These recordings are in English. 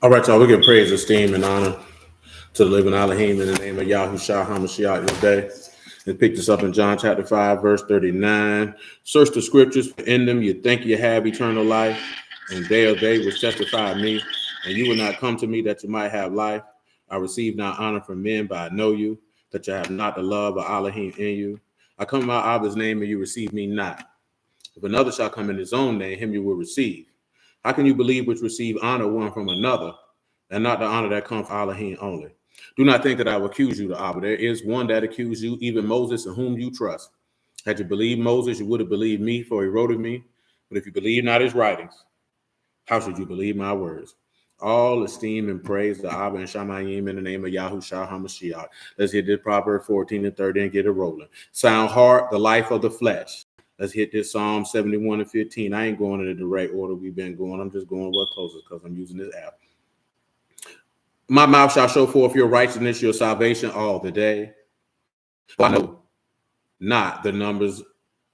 All right, y'all. We give praise, esteem, and honor to the living Elohim in the name of Yahusha, HaMashiach Yahusha. And pick this up in John chapter 5, verse 39. Search the scriptures, for in them you think you have eternal life, and they are they which testify of me. And you will not come to me that you might have life. I receive not honor from men, but I know you, that you have not the love of Elohim in you. I come in my Abba's name, and you receive me not. If another shall come in his own name, him you will receive. How can you believe which receive honor one from another, and not the honor that comes from Elohim only? Do not think that I will accuse you to Abba. There is one that accused you, even Moses, in whom you trust. Had you believed Moses, you would have believed me, for he wrote of me. But if you believe not his writings, how should you believe my words? All esteem and praise the Abba and Shamayim in the name of Yahusha HaMashiach. Let's hit this Proverbs 14 and 30 and get it rolling. Sound heart, the life of the flesh. Let's hit this Psalm 71 and 15. I ain't going in the direct order we've been going. I'm just going what closest because I'm using this app. My mouth shall show forth your righteousness, your salvation all the day. I know not the numbers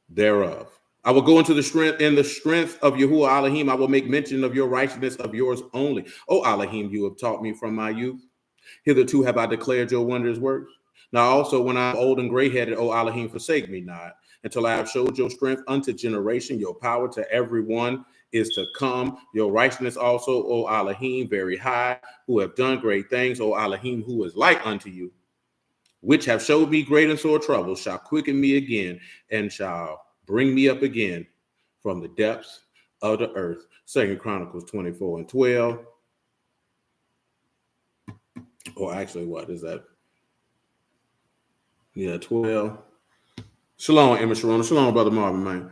thereof. I will go into the strength of Yahuwah Elohim. I will make mention of your righteousness of yours only. O Elohim, you have taught me from my youth. Hitherto have I declared your wondrous works. Now also when I am old and gray-headed, O Elohim, forsake me not, until I have showed your strength unto generation, your power to everyone is to come. Your righteousness also, O Elohim, very high, who have done great things, O Elohim, who is like unto you, which have showed me great and sore trouble, shall quicken me again, and shall bring me up again from the depths of the earth. 2 Chronicles 24 and 12. Or actually, what is that? Yeah, 12. Shalom, Emma Sharona. Shalom, Brother Marvin, man.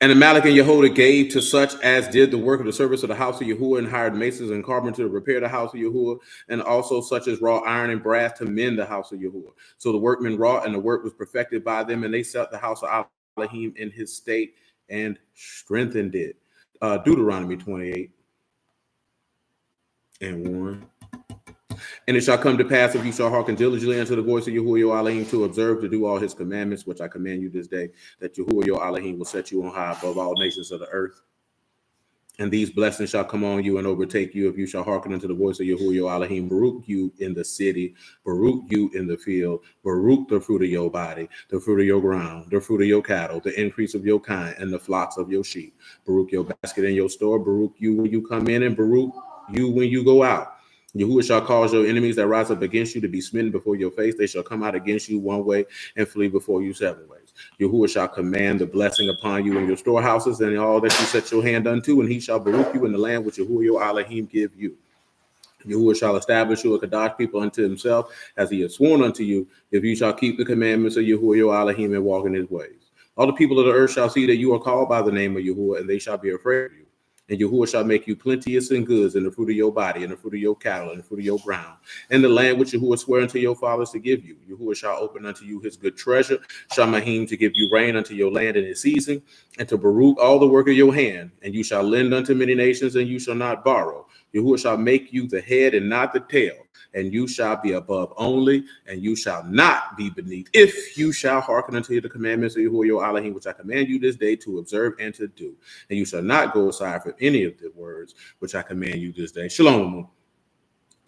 And Amalek and Yehuda gave to such as did the work of the service of the house of Yahuwah, and hired masons and carpenters to repair the house of Yahuwah, and also such as wrought iron and brass to mend the house of Yahuwah. So the workmen wrought, and the work was perfected by them, and they set the house of Elohim in his state and strengthened it. Deuteronomy 28 and 1. And it shall come to pass, if you shall hearken diligently unto the voice of Yahuwah your Elohim, to observe to do all his commandments, which I command you this day, that Yahuwah your Elohim will set you on high above all nations of the earth. And these blessings shall come on you and overtake you if you shall hearken unto the voice of Yahuwah your Elohim. Baruch you in the city, Baruch you in the field, Baruch the fruit of your body, the fruit of your ground, the fruit of your cattle, the increase of your kind, and the flocks of your sheep. Baruch your basket and your store, Baruch you when you come in, and Baruch you when you go out. Yahuwah shall cause your enemies that rise up against you to be smitten before your face. They shall come out against you one way and flee before you seven ways. Yahuwah shall command the blessing upon you in your storehouses and all that you set your hand unto, and he shall baruch you in the land which Yahuwah your Elohim give you. Yahuwah shall establish you a Kadash people unto himself, as he has sworn unto you, if you shall keep the commandments of Yahuwah your Elohim and walk in his ways. All the people of the earth shall see that you are called by the name of Yahuwah, and they shall be afraid of you. And Yahuwah shall make you plenteous in goods, in the fruit of your body, and the fruit of your cattle, and the fruit of your ground, and the land which Yahuwah sware unto your fathers to give you. Yahuwah shall open unto you his good treasure, Shamahim, to give you rain unto your land in its season, and to baruch all the work of your hand. And you shall lend unto many nations, and you shall not borrow. Yahuwah shall make you the head and not the tail, and you shall be above only, and you shall not be beneath, if you shall hearken unto the commandments of Yahuwah your Elohim, which I command you this day to observe and to do. And you shall not go aside from any of the words which I command you this day. Shalom.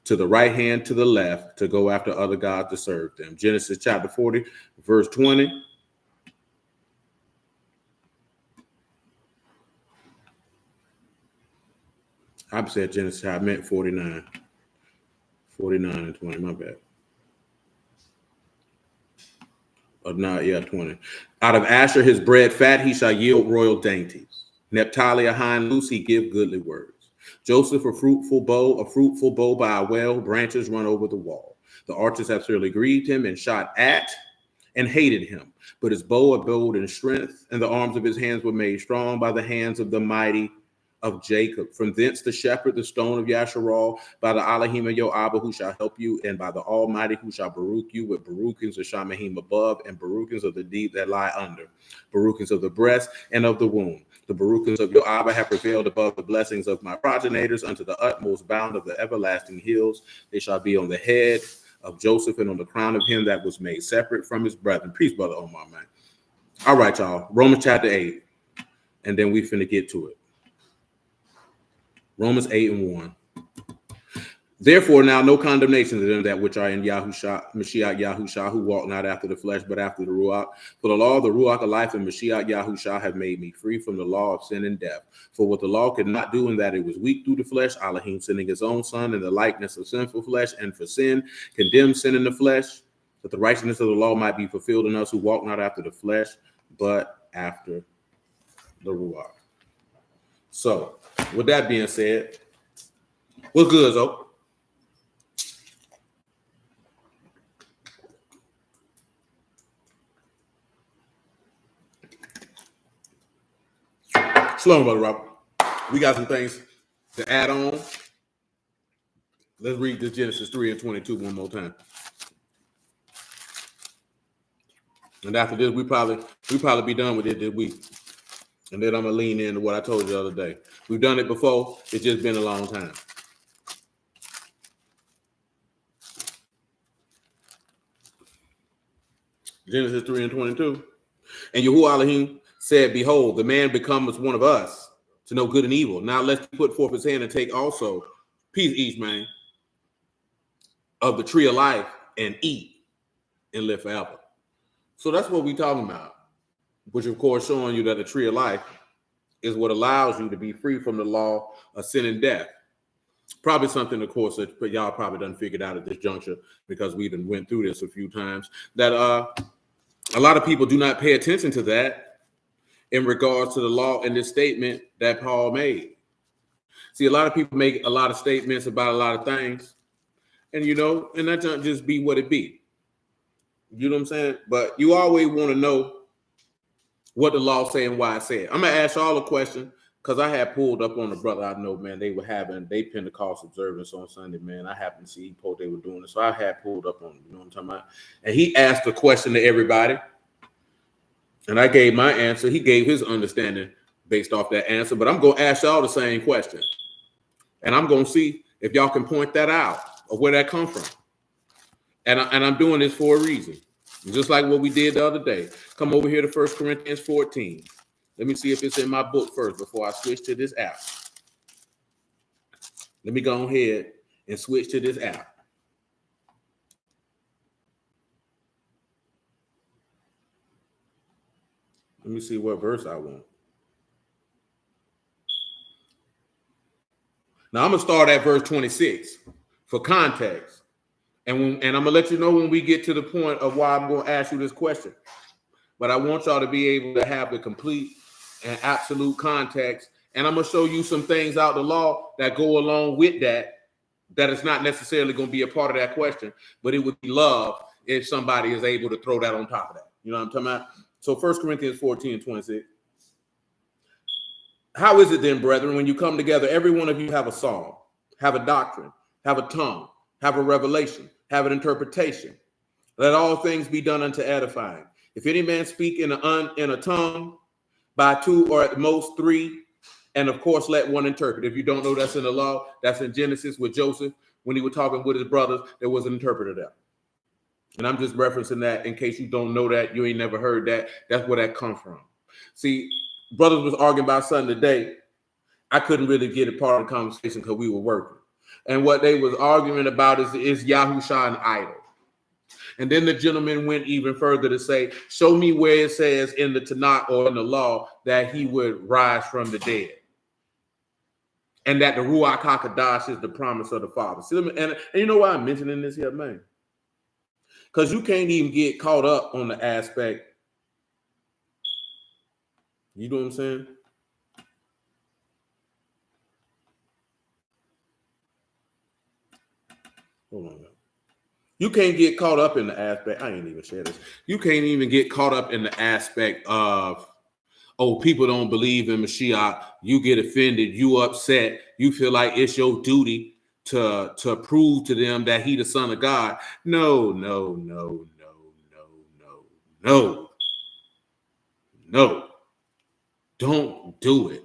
To the right hand, to the left, to go after other gods to serve them. Genesis chapter 40, verse 20. I said Genesis, I meant 49. 49 and 20, my bad. No, yeah, 20. Out of Asher his bread fat, he shall yield royal dainties. Naphtali a hind loose, he give goodly words. Joseph a fruitful bow by a well, branches run over the wall. The archers have surely grieved him and shot at and hated him. But his bow abode in strength, and the arms of his hands were made strong by the hands of the mighty of Jacob. From thence the shepherd, the stone of Yasharal, by the Elohim of your Abba, who shall help you, and by the Almighty, who shall baruch you with baruchings of Shamahim above, and baruchings of the deep that lie under, baruchings of the breast and of the womb. The baruchings of your Abba have prevailed above the blessings of my progenitors unto the utmost bound of the everlasting hills. They shall be on the head of Joseph and on the crown of him that was made separate from his brethren. Peace, Brother Omar, man. All right, y'all. Romans chapter 8, and then we finna get to it. Romans 8 and 1. Therefore, now no condemnation to them that which are in HaMashiach Yahusha, who walk not after the flesh, but after the Ruach. For the law of the Ruach of life and HaMashiach Yahusha have made me free from the law of sin and death. For what the law could not do in that it was weak through the flesh, Elohim sending his own son in the likeness of sinful flesh, and for sin, condemned sin in the flesh, that the righteousness of the law might be fulfilled in us who walk not after the flesh, but after the Ruach. So, with that being said, what's good, Zoe? Slow, brother Robert. We got some things to add on. Let's read this Genesis 3 and 22 one more time. And after this, we probably be done with it this week. And then I'm gonna lean into what I told you the other day. We've done it before. It's just been a long time. Genesis 3 and 22. And Yahuwah Elohim said, behold, the man becomes one of us to know good and evil. Now let's put forth his hand and take also piece each, man, of the tree of life and eat and live forever. So that's what we're talking about, which of course showing you that the tree of life is what allows you to be free from the law of sin and death. Probably something, of course, that y'all probably done figured out at this juncture, because we done went through this a few times, that a lot of people do not pay attention to that in regards to the law and this statement that Paul made. See, a lot of people make a lot of statements about a lot of things, and and that doesn't just be what it be. You know what I'm saying? But you always want to know what the law say and why it said. I'm gonna ask y'all a question, because I had pulled up on a brother I know, man. They were having Pentecost observance on Sunday, man. I happened to see he posted they were doing it, so I had pulled up on him. You know what I'm talking about? And he asked a question to everybody, and I gave my answer. He gave his understanding based off that answer. But I'm gonna ask y'all the same question, and I'm gonna see if y'all can point that out or where that come from. And I'm doing this for a reason. Just like what we did the other day. Come over here to 1 Corinthians 14. Let me see if it's in my book first before I switch to this app. Let me go ahead and switch to this app. Let me see what verse I want. Now I'm going to start at verse 26 for context. And I'm going to let you know when we get to the point of why I'm going to ask you this question. But I want y'all to be able to have the complete and absolute context. And I'm going to show you some things out the law that go along with that is not necessarily going to be a part of that question, but it would be love if somebody is able to throw that on top of that. You know what I'm talking about? So 1 Corinthians 14 and 26. How is it then, brethren, when you come together, every one of you have a song, have a doctrine, have a tongue, have a revelation, have an interpretation. Let all things be done unto edifying. If any man speak in a tongue, by two or at most three, and of course let one interpret. If you don't know, that's in the law. That's in Genesis with Joseph. When he was talking with his brothers, there was an interpreter there. And I'm just referencing that in case you don't know that, you ain't never heard that. That's where that comes from. See, brothers was arguing about something today. I couldn't really get a part of the conversation because we were working. And what they was arguing about is Yahusha an idol. And then the gentleman went even further to say, show me where it says in the Tanakh or in the law that he would rise from the dead. And that the Ruach HaKodesh is the promise of the Father. See, and you know why I'm mentioning this here, man? Because you can't even get caught up on the aspect. You know what I'm saying? Hold on. You can't get caught up in the aspect. I ain't even share this. You can't even get caught up in the aspect of, oh, people don't believe in Mashiach. You get offended. You upset. You feel like it's your duty to prove to them that he the son of God. No. Don't do it.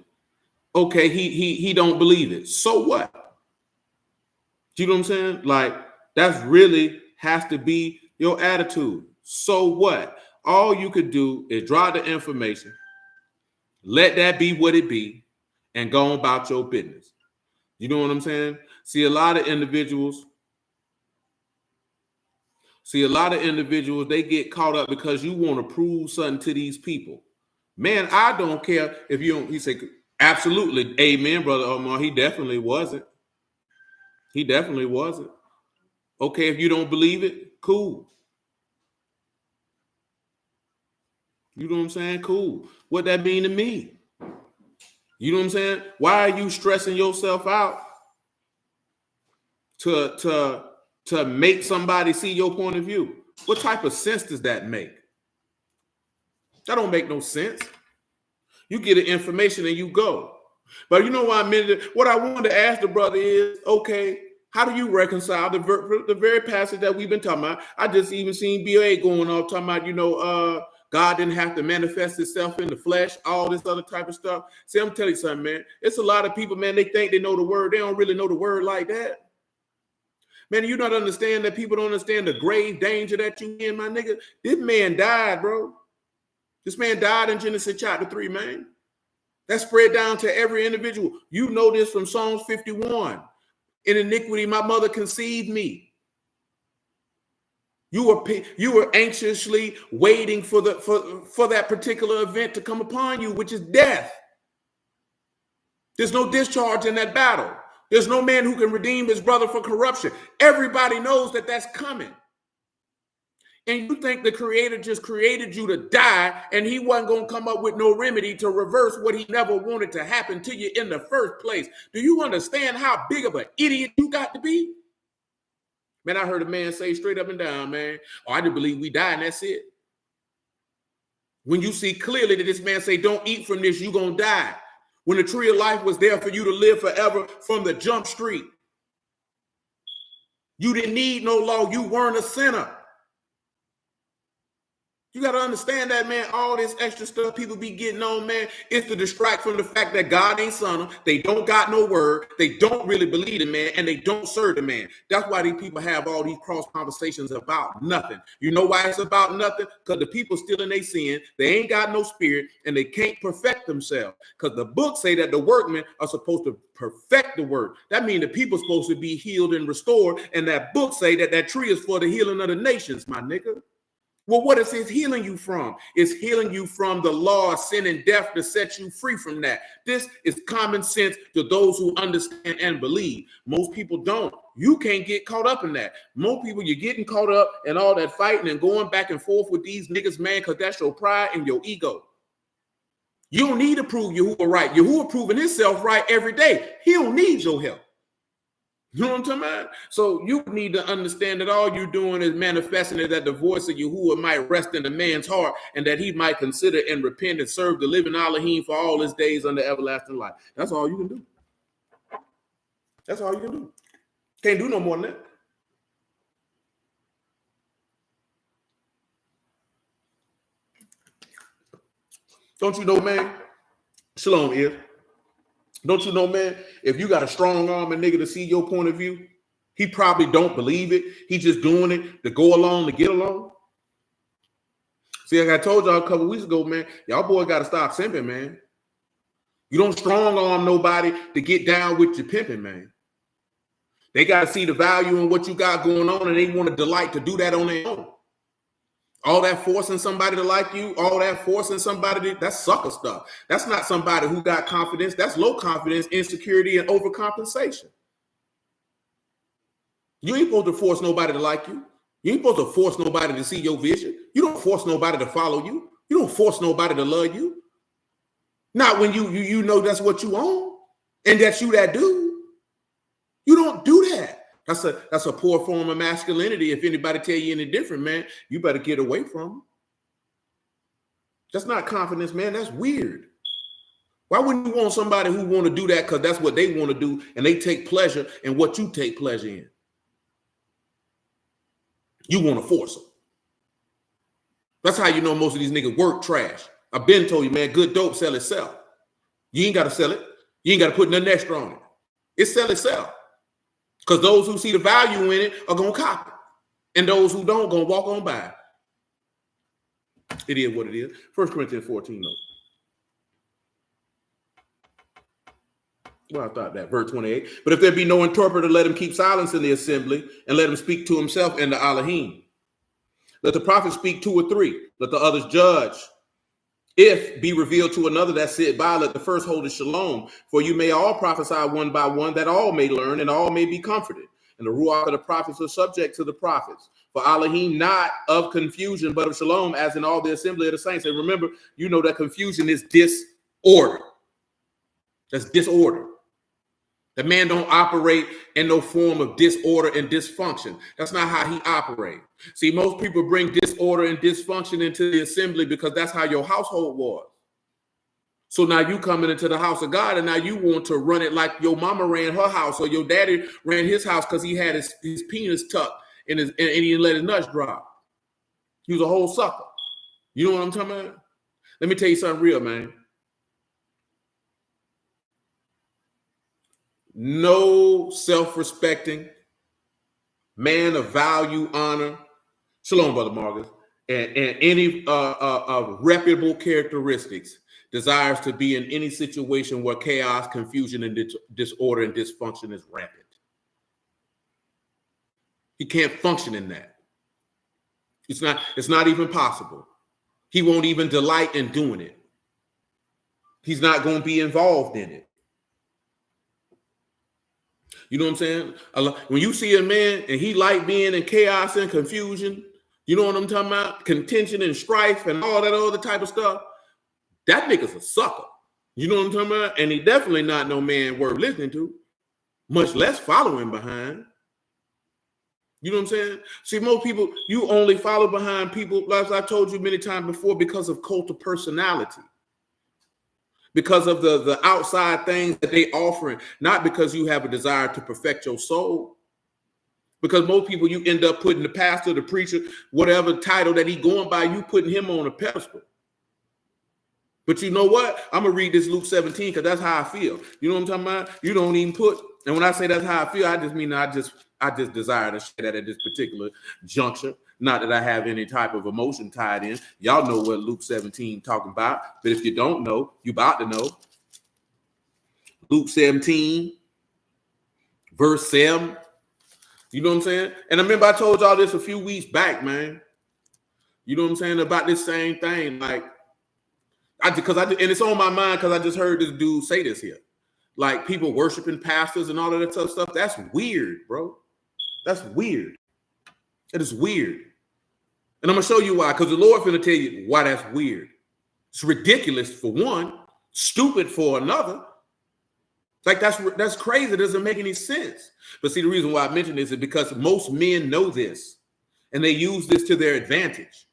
Okay, he don't believe it. So what? You know what I'm saying? Like, that's really has to be your attitude. So what? All you could do is draw the information, let that be what it be, and go about your business. You know what I'm saying? See, a lot of individuals, they get caught up because you want to prove something to these people. Man, I don't care if you don't. He said, absolutely, amen, brother Omar. He definitely wasn't. He definitely wasn't. Okay, if you don't believe it, cool. You know what I'm saying? Cool. What that mean to me? You know what I'm saying? Why are you stressing yourself out to make somebody see your point of view? What type of sense does that make? That don't make no sense. You get the information and you go. But you know what I meant? What I wanted to ask the brother is, okay, how do you reconcile the very passage that we've been talking about? I just even seen BA going off talking about, God didn't have to manifest himself in the flesh, all this other type of stuff. See, I'm telling you something, man. It's a lot of people, man, they think they know the word. They don't really know the word like that. Man, you don't understand that people don't understand the grave danger that you in, my nigga. This man died, bro. This man died in Genesis chapter 3, man. That spread down to every individual. You know this from Psalms 51. In iniquity, my mother conceived me. You were anxiously waiting for that particular event to come upon you, which is death. There's no discharge in that battle. There's no man who can redeem his brother for corruption. Everybody knows that that's coming. And you think the creator just created you to die and he wasn't going to come up with no remedy to reverse what he never wanted to happen to you in the first place. Do you understand how big of an idiot you got to be? Man, I heard a man say straight up and down, man, I just believe we die and that's it. When you see clearly that this man say, don't eat from this, you're going to die. When the tree of life was there for you to live forever from the jump street. You didn't need no law. You weren't a sinner. You got to understand that, man. All this extra stuff people be getting on, man, is to distract from the fact that God ain't son them. They don't got no word. They don't really believe the man, and they don't serve the man. That's why these people have all these cross conversations about nothing. You know why it's about nothing? Because the people still in their sin. They ain't got no spirit, and they can't perfect themselves. Because the book say that the workmen are supposed to perfect the word. That means the people supposed to be healed and restored, and that book say that that tree is for the healing of the nations, my nigga. Well, what is it healing you from? It's healing you from the law of sin and death to set you free from that. This is common sense to those who understand and believe. Most people don't. You can't get caught up in that. Most people, you're getting caught up in all that fighting and going back and forth with these niggas, man, because that's your pride and your ego. You don't need to prove Yahuwah right. Yahuwah proving himself right every day. He don't need your help. You know what I'm talking about? So you need to understand that all you're doing is manifesting it, that the voice of Yahuwah might rest in the man's heart and that he might consider and repent and serve the living Elohim for all his days under everlasting life. That's all you can do. That's all you can do. Can't do no more than that. Don't you know, man? Shalom is. Don't you know, man, if you got a strong arm and nigga to see your point of view, he probably don't believe it. He just doing it to go along, to get along. See, like I told y'all a couple weeks ago, man, y'all boy got to stop simping, man. You don't strong arm nobody to get down with your pimping, man. They got to see the value in what you got going on, and they want to delight to do that on their own. All that forcing somebody to like you, all that forcing somebody, that's sucker stuff. That's not somebody who got confidence. That's low confidence, insecurity, and overcompensation. You ain't supposed to force nobody to like you. You ain't supposed to force nobody to see your vision. You don't force nobody to follow you. You don't force nobody to love you. Not when you know that's what you own and that's you that dude. You don't do that. That's a poor form of masculinity. If anybody tell you any different, man, you better get away from them. That's not confidence, man. That's weird. Why wouldn't you want somebody who want to do that because that's what they want to do and they take pleasure in what you take pleasure in? You want to force them. That's how you know most of these niggas work trash. I've been told you, man, good dope sell itself. You ain't got to sell it. You ain't got to put nothing extra on it. It sell itself. Because those who see the value in it are going to copy. And those who don't going to walk on by. It is what it is. 1 Corinthians 14, though. Well, I thought that, verse 28. But if there be no interpreter, let him keep silence in the assembly, and let him speak to himself in the Elohim. Let the prophet speak 2 or 3. Let the others judge. If be revealed to another that sit by, let the first hold his shalom. For you may all prophesy one by one, that all may learn and all may be comforted. And the ruach of the prophets are subject to the prophets. For Elohim not of confusion, but of shalom, as in all the assembly of the saints. And remember, you know that confusion is disorder. That's disorder. The man don't operate in no form of disorder and dysfunction. That's not how he operates. See, most people bring disorder and dysfunction into the assembly because that's how your household was. So now you coming into the house of God, and now you want to run it like your mama ran her house or your daddy ran his house because he had his penis tucked in his, and he didn't let his nuts drop. He was a whole sucker. You know what I'm talking about? Let me tell you something real, man. No self-respecting man of value, honor, shalom, Brother Marcus, and any reputable characteristics desires to be in any situation where chaos, confusion, and disorder and dysfunction is rampant. He can't function in that. It's not even possible. He won't even delight in doing it. He's not going to be involved in it. You know what I'm saying? When you see a man and he like being in chaos and confusion, you know what I'm talking about? Contention and strife and all that other type of stuff. That nigga's a sucker. You know what I'm talking about? And he definitely not no man worth listening to, much less following behind. You know what I'm saying? See, most people, you only follow behind people, as I told you many times before, because of cult of personality. Because of the outside things that they offering, not because you have a desire to perfect your soul. Because most people, you end up putting the pastor, the preacher, whatever title that he going by, you putting him on a pedestal. But you know what? I'm going to read this Luke 17 because that's how I feel. You know what I'm talking about? You don't even put, and when I say that's how I feel, I just mean I just desire to share that at this particular juncture. Not that I have any type of emotion tied in. Y'all know what Luke 17 talking about. But if you don't know, you about to know. Luke 17, verse 7. You know what I'm saying? And I remember I told y'all this a few weeks back, man. You know what I'm saying? About this same thing. Like, and it's on my mind because I just heard this dude say this here. Like people worshiping pastors and all of that tough stuff. That's weird, bro. That's weird. It is weird. And I'm going to show you why, because the Lord's going to tell you why that's weird. It's ridiculous for one, stupid for another. Like that's crazy. It doesn't make any sense. But see, the reason why I mention this is because most men know this, and they use this to their advantage.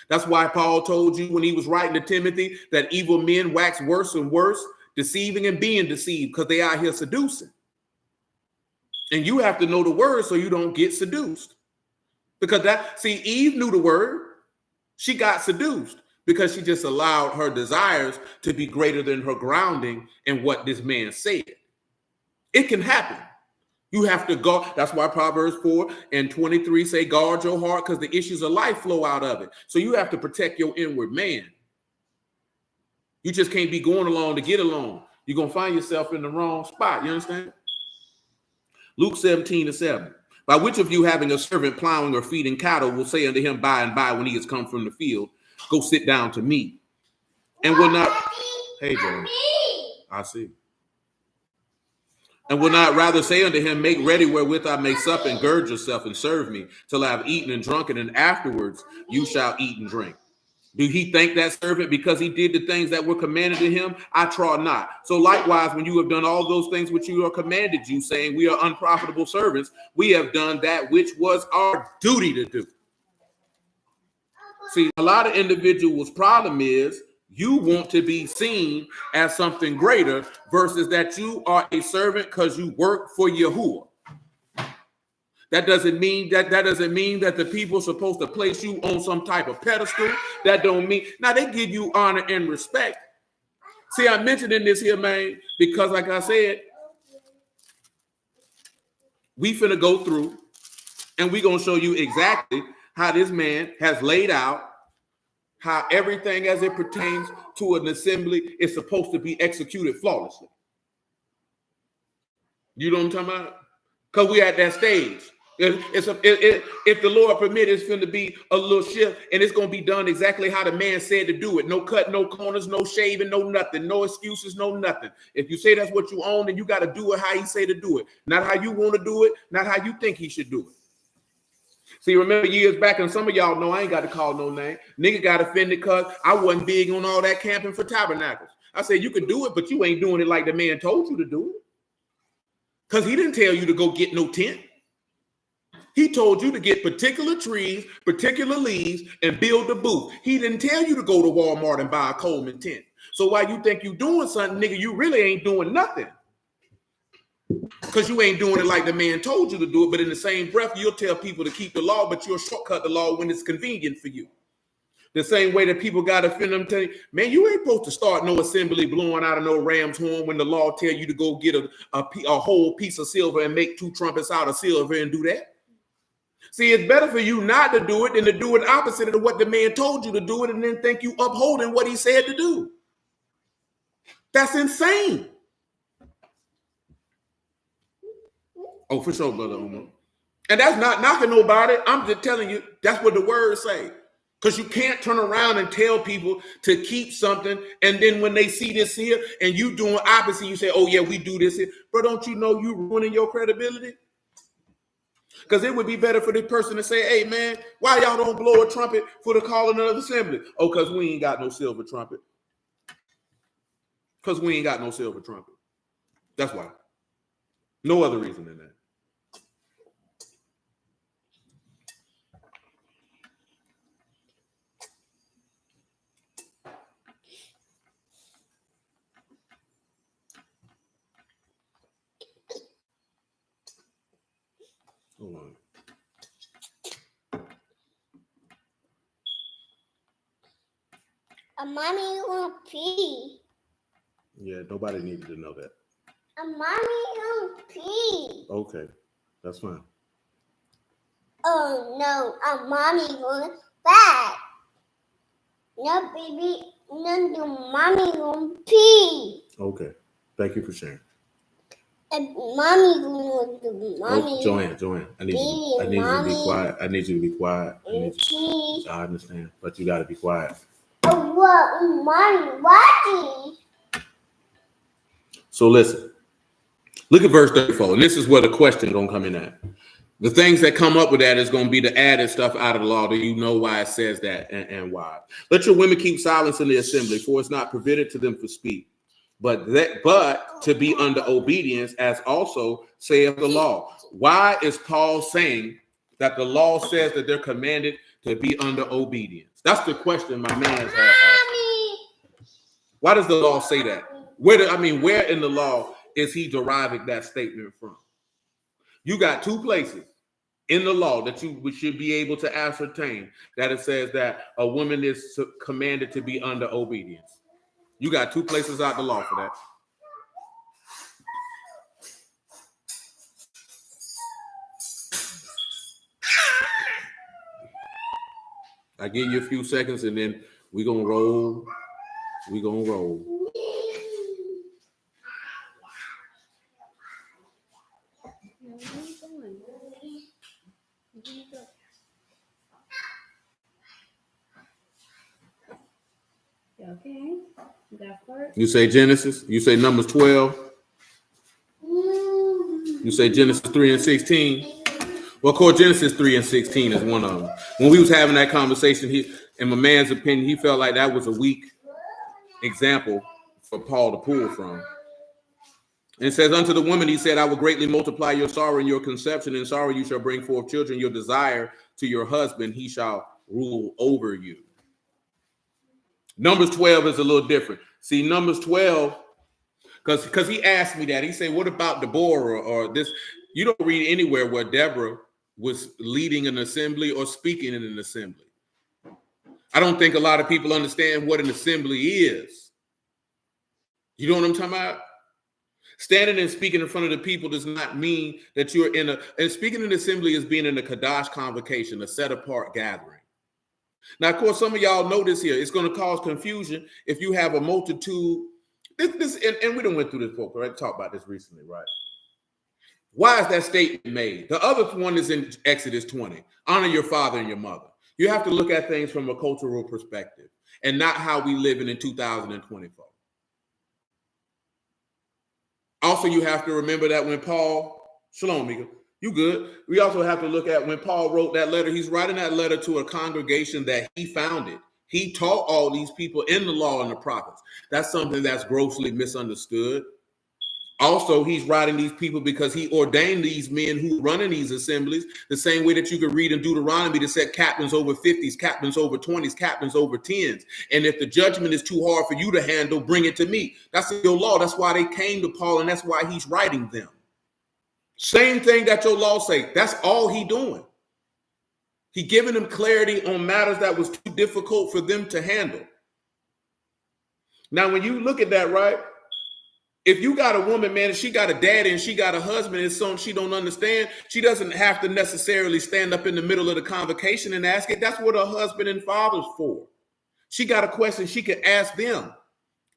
That's why Paul told you when he was writing to Timothy that evil men wax worse and worse, deceiving and being deceived because they out here seducing. And you have to know the word so you don't get seduced. Because Eve knew the word. She got seduced because she just allowed her desires to be greater than her grounding in what this man said. It can happen. You have to go. That's why Proverbs 4:23 say, guard your heart because the issues of life flow out of it. So you have to protect your inward man. You just can't be going along to get along. You're going to find yourself in the wrong spot. You understand? Luke 17:7. By which of you having a servant plowing or feeding cattle will say unto him by and by when he has come from the field, go sit down to meat. And will not, hey, John, I see. And will not rather say unto him, make ready wherewith I may sup and gird yourself and serve me till I have eaten and drunken, and afterwards you shall eat and drink. Do he thank that servant because he did the things that were commanded to him? I trow not. So likewise, when you have done all those things which you are commanded you, saying we are unprofitable servants, we have done that which was our duty to do. See, a lot of individuals' problem is you want to be seen as something greater versus that you are a servant because you work for Yahuwah. That doesn't mean that the people are supposed to place you on some type of pedestal. That don't mean, now they give you honor and respect. See, I mentioned in this here, man, because like I said, we finna go through and we gonna show you exactly how this man has laid out how everything as it pertains to an assembly is supposed to be executed flawlessly. You know what I'm talking about? Because we at that stage. If the Lord permit, it's going to be a little shift, and it's going to be done exactly how the man said to do it. No cut, no corners, no shaving, no nothing, no excuses, no nothing. If you say that's what you own, then you got to do it how he say to do it, not how you want to do it, not how you think he should do it. See, remember years back, and some of y'all know I ain't got to call no name. Nigga got offended because I wasn't big on all that camping for tabernacles. I said you could do it, but you ain't doing it like the man told you to do it. Because he didn't tell you to go get no tent. He told you to get particular trees, particular leaves, and build a booth. He didn't tell you to go to Walmart and buy a Coleman tent. So while you think you doing something, nigga, you really ain't doing nothing. Because you ain't doing it like the man told you to do it. But in the same breath, you'll tell people to keep the law, but you'll shortcut the law when it's convenient for you. The same way that people got to offend them, tell you, man, you ain't supposed to start no assembly blowing out of no ram's horn when the law tell you to go get a whole piece of silver and make 2 trumpets out of silver and do that. See, it's better for you not to do it than to do it opposite of what the man told you to do it and then think you upholding what he said to do. That's insane. Oh, for sure, Brother Omar. And that's not knocking nobody. I'm just telling you, that's what the words say. Because you can't turn around and tell people to keep something, and then when they see this here and you doing opposite, you say, oh, yeah, we do this here. But don't you know you ruining your credibility? Because it would be better for the person to say, hey, man, why y'all don't blow a trumpet for the calling of the assembly? Oh, because we ain't got no silver trumpet. Because we ain't got no silver trumpet. That's why. No other reason than that. Hold on. Mommy gonna pee. Yeah, nobody needed to know that. Mommy gonna pee. Okay, that's fine. Oh no, mommy going back. No, baby, no, mommy gonna pee. Okay, thank you for sharing. And mommy gonna do mommy. Oh, Joanne, I need you to be quiet. I need you to be quiet. I understand, but you got to be quiet. Oh, what, mommy watching? So listen, look at verse 34, and this is where the question gonna come in at. The things that come up with that is going to be the added stuff out of the law. Do you know why it says that and why? Let your women keep silence in the assembly, for it's not permitted to them to speak, but to be under obedience, as also saith the law. Why is Paul saying that the law says that they're commanded to be under obedience? That's the question my man has asked. Why does the law say that? Where in the law is he deriving that statement from? You got 2 places in the law that you should be able to ascertain that it says that a woman is commanded to be under obedience. You got 2 places out the law for that. I give you a few seconds and then we're going to roll. We're going to roll. Okay. You say Genesis. You say Numbers 12. You say Genesis 3 and 16. Well, of course, Genesis 3 and 16 is one of them. When we was having that conversation, in my man's opinion, he felt like that was a weak example for Paul to pull from. And it says, unto the woman, he said, I will greatly multiply your sorrow and your conception. In sorrow you shall bring forth children. Your desire to your husband, he shall rule over you. Numbers 12 is a little different. See, Numbers 12, because he asked me that. He said, what about Deborah or this? You don't read anywhere where Deborah was leading an assembly or speaking in an assembly. I don't think a lot of people understand what an assembly is. You know what I'm talking about? Standing and speaking in front of the people does not mean that you're and speaking in an assembly is being in a Kadash convocation, a set apart gathering. Now, of course, some of y'all know this here. It's going to cause confusion if you have a multitude. And we done went through this book, right? Talked about this recently, right? Why is that statement made? The other one is in Exodus 20. Honor your father and your mother. You have to look at things from a cultural perspective and not how we live in 2024. Also, you have to remember that when Paul, Shalom, Mika, you good. We also have to look at when Paul wrote that letter, he's writing that letter to a congregation that he founded. He taught all these people in the law and the prophets. That's something that's grossly misunderstood. Also, he's writing these people because he ordained these men who run in these assemblies the same way that you could read in Deuteronomy to set captains over 50s, captains over 20s, captains over 10s. And if the judgment is too hard for you to handle, bring it to me. That's your law. That's why they came to Paul, and that's why he's writing them. Same thing that your law say. That's all he doing. He giving them clarity on matters that was too difficult for them to handle. Now, when you look at that, right? If you got a woman, man, and she got a daddy and she got a husband and something she don't understand, she doesn't have to necessarily stand up in the middle of the convocation and ask it. That's what her husband and father's for. She got a question, she can ask them.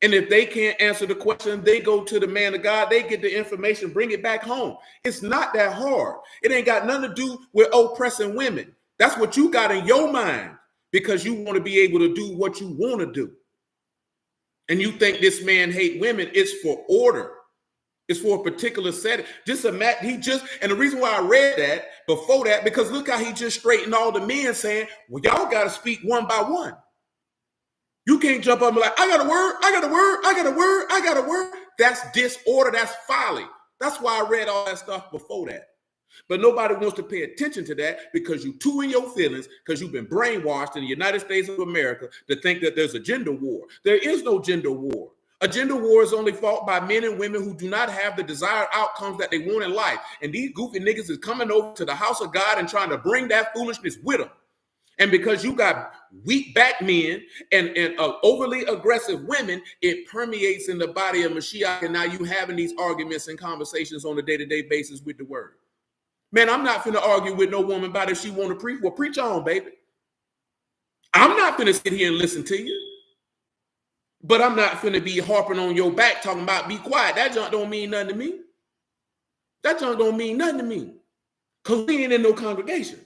And if they can't answer the question, they go to the man of God, they get the information, bring it back home. It's not that hard. It ain't got nothing to do with oppressing women. That's what you got in your mind because you want to be able to do what you want to do. And you think this man hate women, it's for order. It's for a particular setting. And the reason why I read that before that, because look how he just straightened all the men saying, well, y'all got to speak one by one. You can't jump up and be like, I got a word, I got a word, I got a word, I got a word. That's disorder, that's folly. That's why I read all that stuff before that. But nobody wants to pay attention to that because you too in your feelings, because you've been brainwashed in the United States of America to think that there's a gender war. There is no gender war. A gender war is only fought by men and women who do not have the desired outcomes that they want in life. And these goofy niggas is coming over to the house of God and trying to bring that foolishness with them. And because you got weak back men and overly aggressive women, it permeates in the body of Mashiach. And now you having these arguments and conversations on a day-to-day basis with the word. Man, I'm not finna argue with no woman about if she want to preach. Well, preach on, baby. I'm not finna sit here and listen to you. But I'm not finna be harping on your back talking about be quiet. That junk don't mean nothing to me. That junk don't mean nothing to me. Because we ain't in no congregation.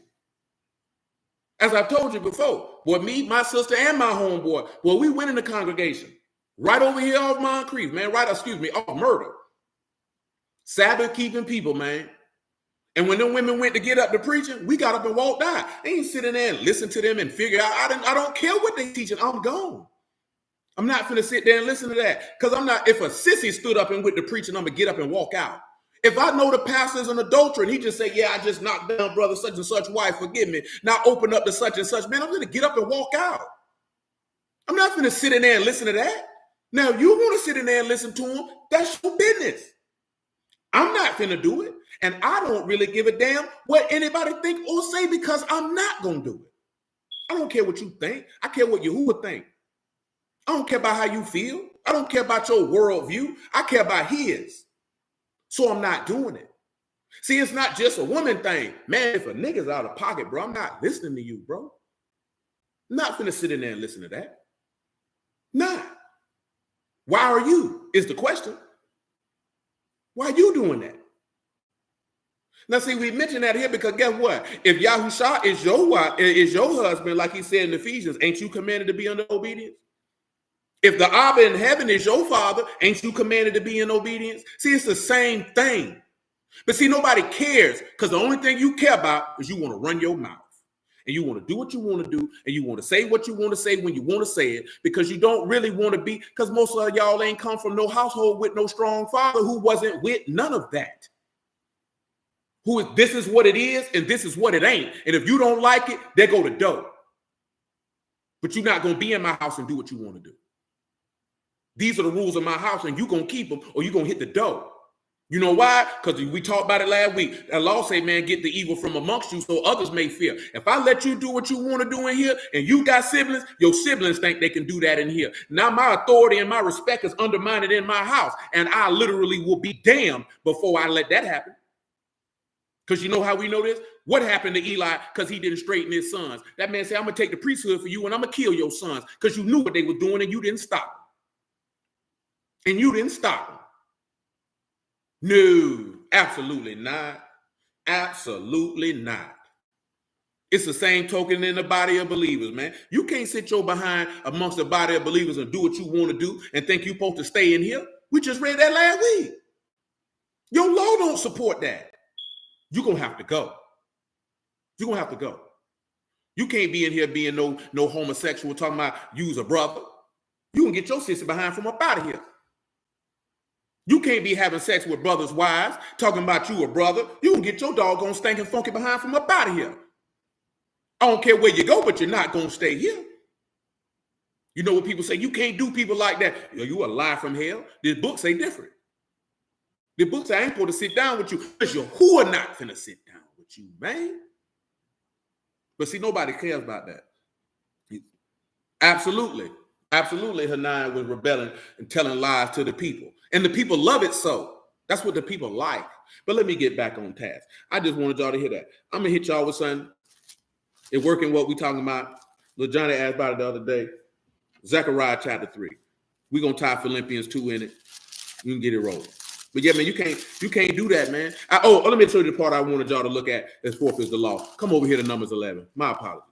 As I've told you before, boy, me, my sister, and my homeboy, well, we went in the congregation. Right over here off Moncrief, man. Off Murder. Sabbath keeping people, man. And when them women went to get up to preaching, we got up and walked out. They ain't sitting there and listen to them and figure out. I don't care what they teaching. I'm gone. I'm not finna sit there and listen to that. Because if a sissy stood up and went to preaching, I'm gonna get up and walk out. If I know the pastor's an adulterer and he just say, yeah, I just knocked down brother such and such wife, forgive me. Now open up to such and such, man, I'm gonna get up and walk out. I'm not finna sit in there and listen to that. Now you want to sit in there and listen to him, that's your business. I'm not finna do it. And I don't really give a damn what anybody think or say because I'm not going to do it. I don't care what you think. I care what Yahuwah think. I don't care about how you feel. I don't care about your worldview. I care about his. So I'm not doing it. See, it's not just a woman thing. Man, if a nigga's out of pocket, bro, I'm not listening to you, bro. I'm not finna sit in there and listen to that. Not. Why are you? Is the question. Why are you doing that? Now, see, we mentioned that here because guess what? If Yahusha is your husband, like he said in Ephesians, ain't you commanded to be under obedience? If the Abba in heaven is your father, ain't you commanded to be in obedience? See, it's the same thing. But see, nobody cares because the only thing you care about is you want to run your mouth. And you want to do what you want to do, and you want to say what you want to say when you want to say it, because you don't really want to be, because most of y'all ain't come from no household with no strong father who wasn't with none of that. This is what it is, and this is what it ain't. And if you don't like it, there go the dough. But you're not going to be in my house and do what you want to do. These are the rules of my house, and you're going to keep them, or you're going to hit the dough. You know why? Because we talked about it last week. The law say, man, get the evil from amongst you so others may fear. If I let you do what you want to do in here and you got siblings, your siblings think they can do that in here. Now my authority and my respect is undermined in my house, and I literally will be damned before I let that happen. Because you know how we know this? What happened to Eli because he didn't straighten his sons? That man said, I'm going to take the priesthood for you and I'm going to kill your sons because you knew what they were doing and you didn't stop them. And you didn't stop them. No, Absolutely not. Absolutely not. It's the same token in the body of believers, man. You can't sit your behind amongst the body of believers and do what you want to do and think you're supposed to stay in here. We just read that last week. Your law don't support that. You're going to have to go. You're going to have to go. You can't be in here being no homosexual, talking about you's a brother. You can get your sister behind from up out of here. You can't be having sex with brothers' wives, talking about you a brother. You can get your doggone stinking funky behind from up out of here. I don't care where you go, but you're not going to stay here. You know what people say? You can't do people like that. You a lie from hell. This book say different. The book say I ain't supposed to sit down with you because you're who are not finna sit down with you, man. But see, nobody cares about that. Absolutely. Absolutely, Hananiah was rebelling and telling lies to the people. And the people love it so. That's what the people like. But let me get back on task. I just wanted y'all to hear that. I'm going to hit y'all with something. It working what we talking about. Little Johnny asked about it the other day. Zechariah chapter 3. We're going to tie Philippians 2 in it. You can get it rolling. But yeah, man, you can't do that, man. Let me tell you the part I wanted y'all to look at as fourth is the law. Come over here to Numbers 11. My apologies.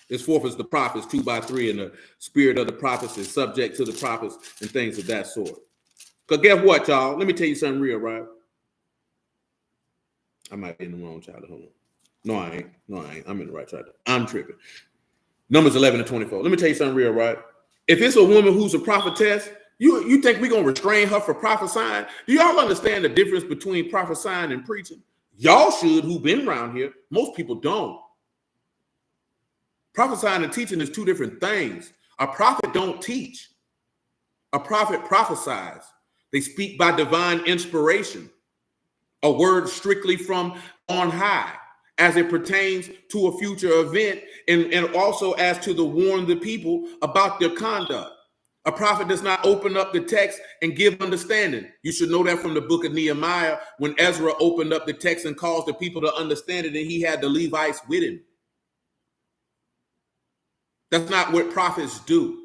As fourth is the prophets, 2 by 3, and the spirit of the prophets is subject to the prophets and things of that sort. Because guess what, y'all? Let me tell you something real, right? I might be in the wrong chapter. Hold on. No, I ain't. I'm in the right chapter. I'm tripping. Numbers 11 and 24. Let me tell you something real, right? If it's a woman who's a prophetess, you think we're going to restrain her for prophesying? Do y'all understand the difference between prophesying and preaching? Y'all should, who've been around here. Most people don't. Prophesying and teaching is two different things. A prophet don't teach. A prophet prophesies. They speak by divine inspiration. A word strictly from on high as it pertains to a future event and also as to the warn the people about their conduct. A prophet does not open up the text and give understanding. You should know that from the book of Nehemiah when Ezra opened up the text and caused the people to understand it and he had the Levites with him. That's not what prophets do.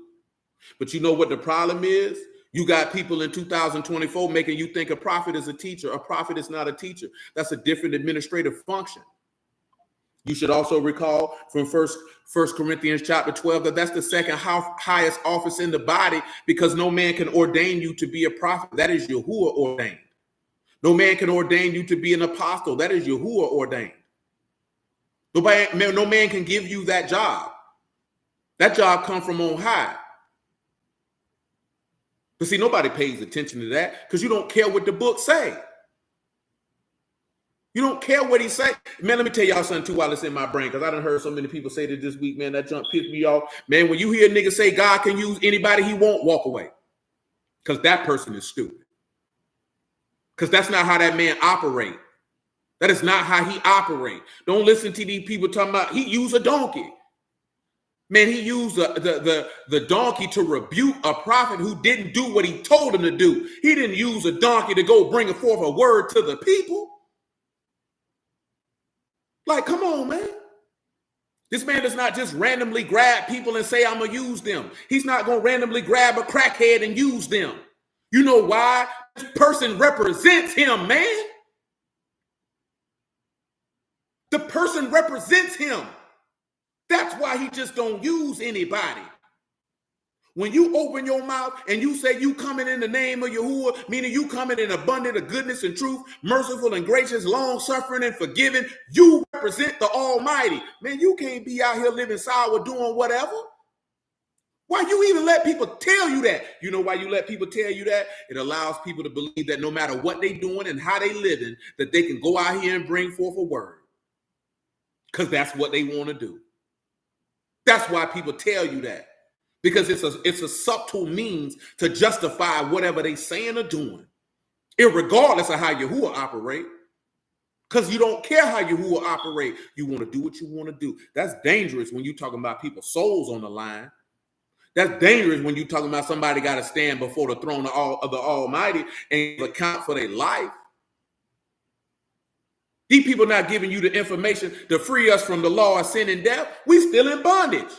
But you know what the problem is? You got people in 2024 making you think a prophet is a teacher. A prophet is not a teacher. That's a different administrative function. You should also recall from First Corinthians chapter 12 that's the second highest office in the body because no man can ordain you to be a prophet. That is Yahuwah ordained. No man can ordain you to be an apostle. That is Yahuwah ordained. No man can give you that job. That job comes from on high. But see, nobody pays attention to that because you don't care what the book say. You don't care what he say. Man, let me tell y'all something too while it's in my brain because I done heard so many people say that this week, man, that junk pissed me off. Man, when you hear a nigga say God can use anybody he won't, walk away because that person is stupid. Because that's not how that man operate. That is not how he operate. Don't listen to these people talking about he used a donkey. Man, he used the donkey to rebuke a prophet who didn't do what he told him to do. He didn't use a donkey to go bring forth a word to the people. Like, come on, man. This man does not just randomly grab people and say, I'm going to use them. He's not going to randomly grab a crackhead and use them. You know why? This person represents him, man. The person represents him. That's why he just don't use anybody. When you open your mouth and you say you coming in the name of Yahuwah, meaning you coming in abundant of goodness and truth, merciful and gracious, long-suffering and forgiving, you represent the Almighty. Man, you can't be out here living sour doing whatever. Why you even let people tell you that? You know why you let people tell you that? It allows people to believe that no matter what they doing and how they living, that they can go out here and bring forth a word. Because that's what they want to do. That's why people tell you that. Because it's a subtle means to justify whatever they saying or doing, irregardless of how Yahuwah operate. Because you don't care how Yahuwah operate. You want to do what you want to do. That's dangerous when you're talking about people's souls on the line. That's dangerous when you're talking about somebody got to stand before the throne of the Almighty and account for their life. These people not giving you the information to free us from the law of sin and death. We still in bondage.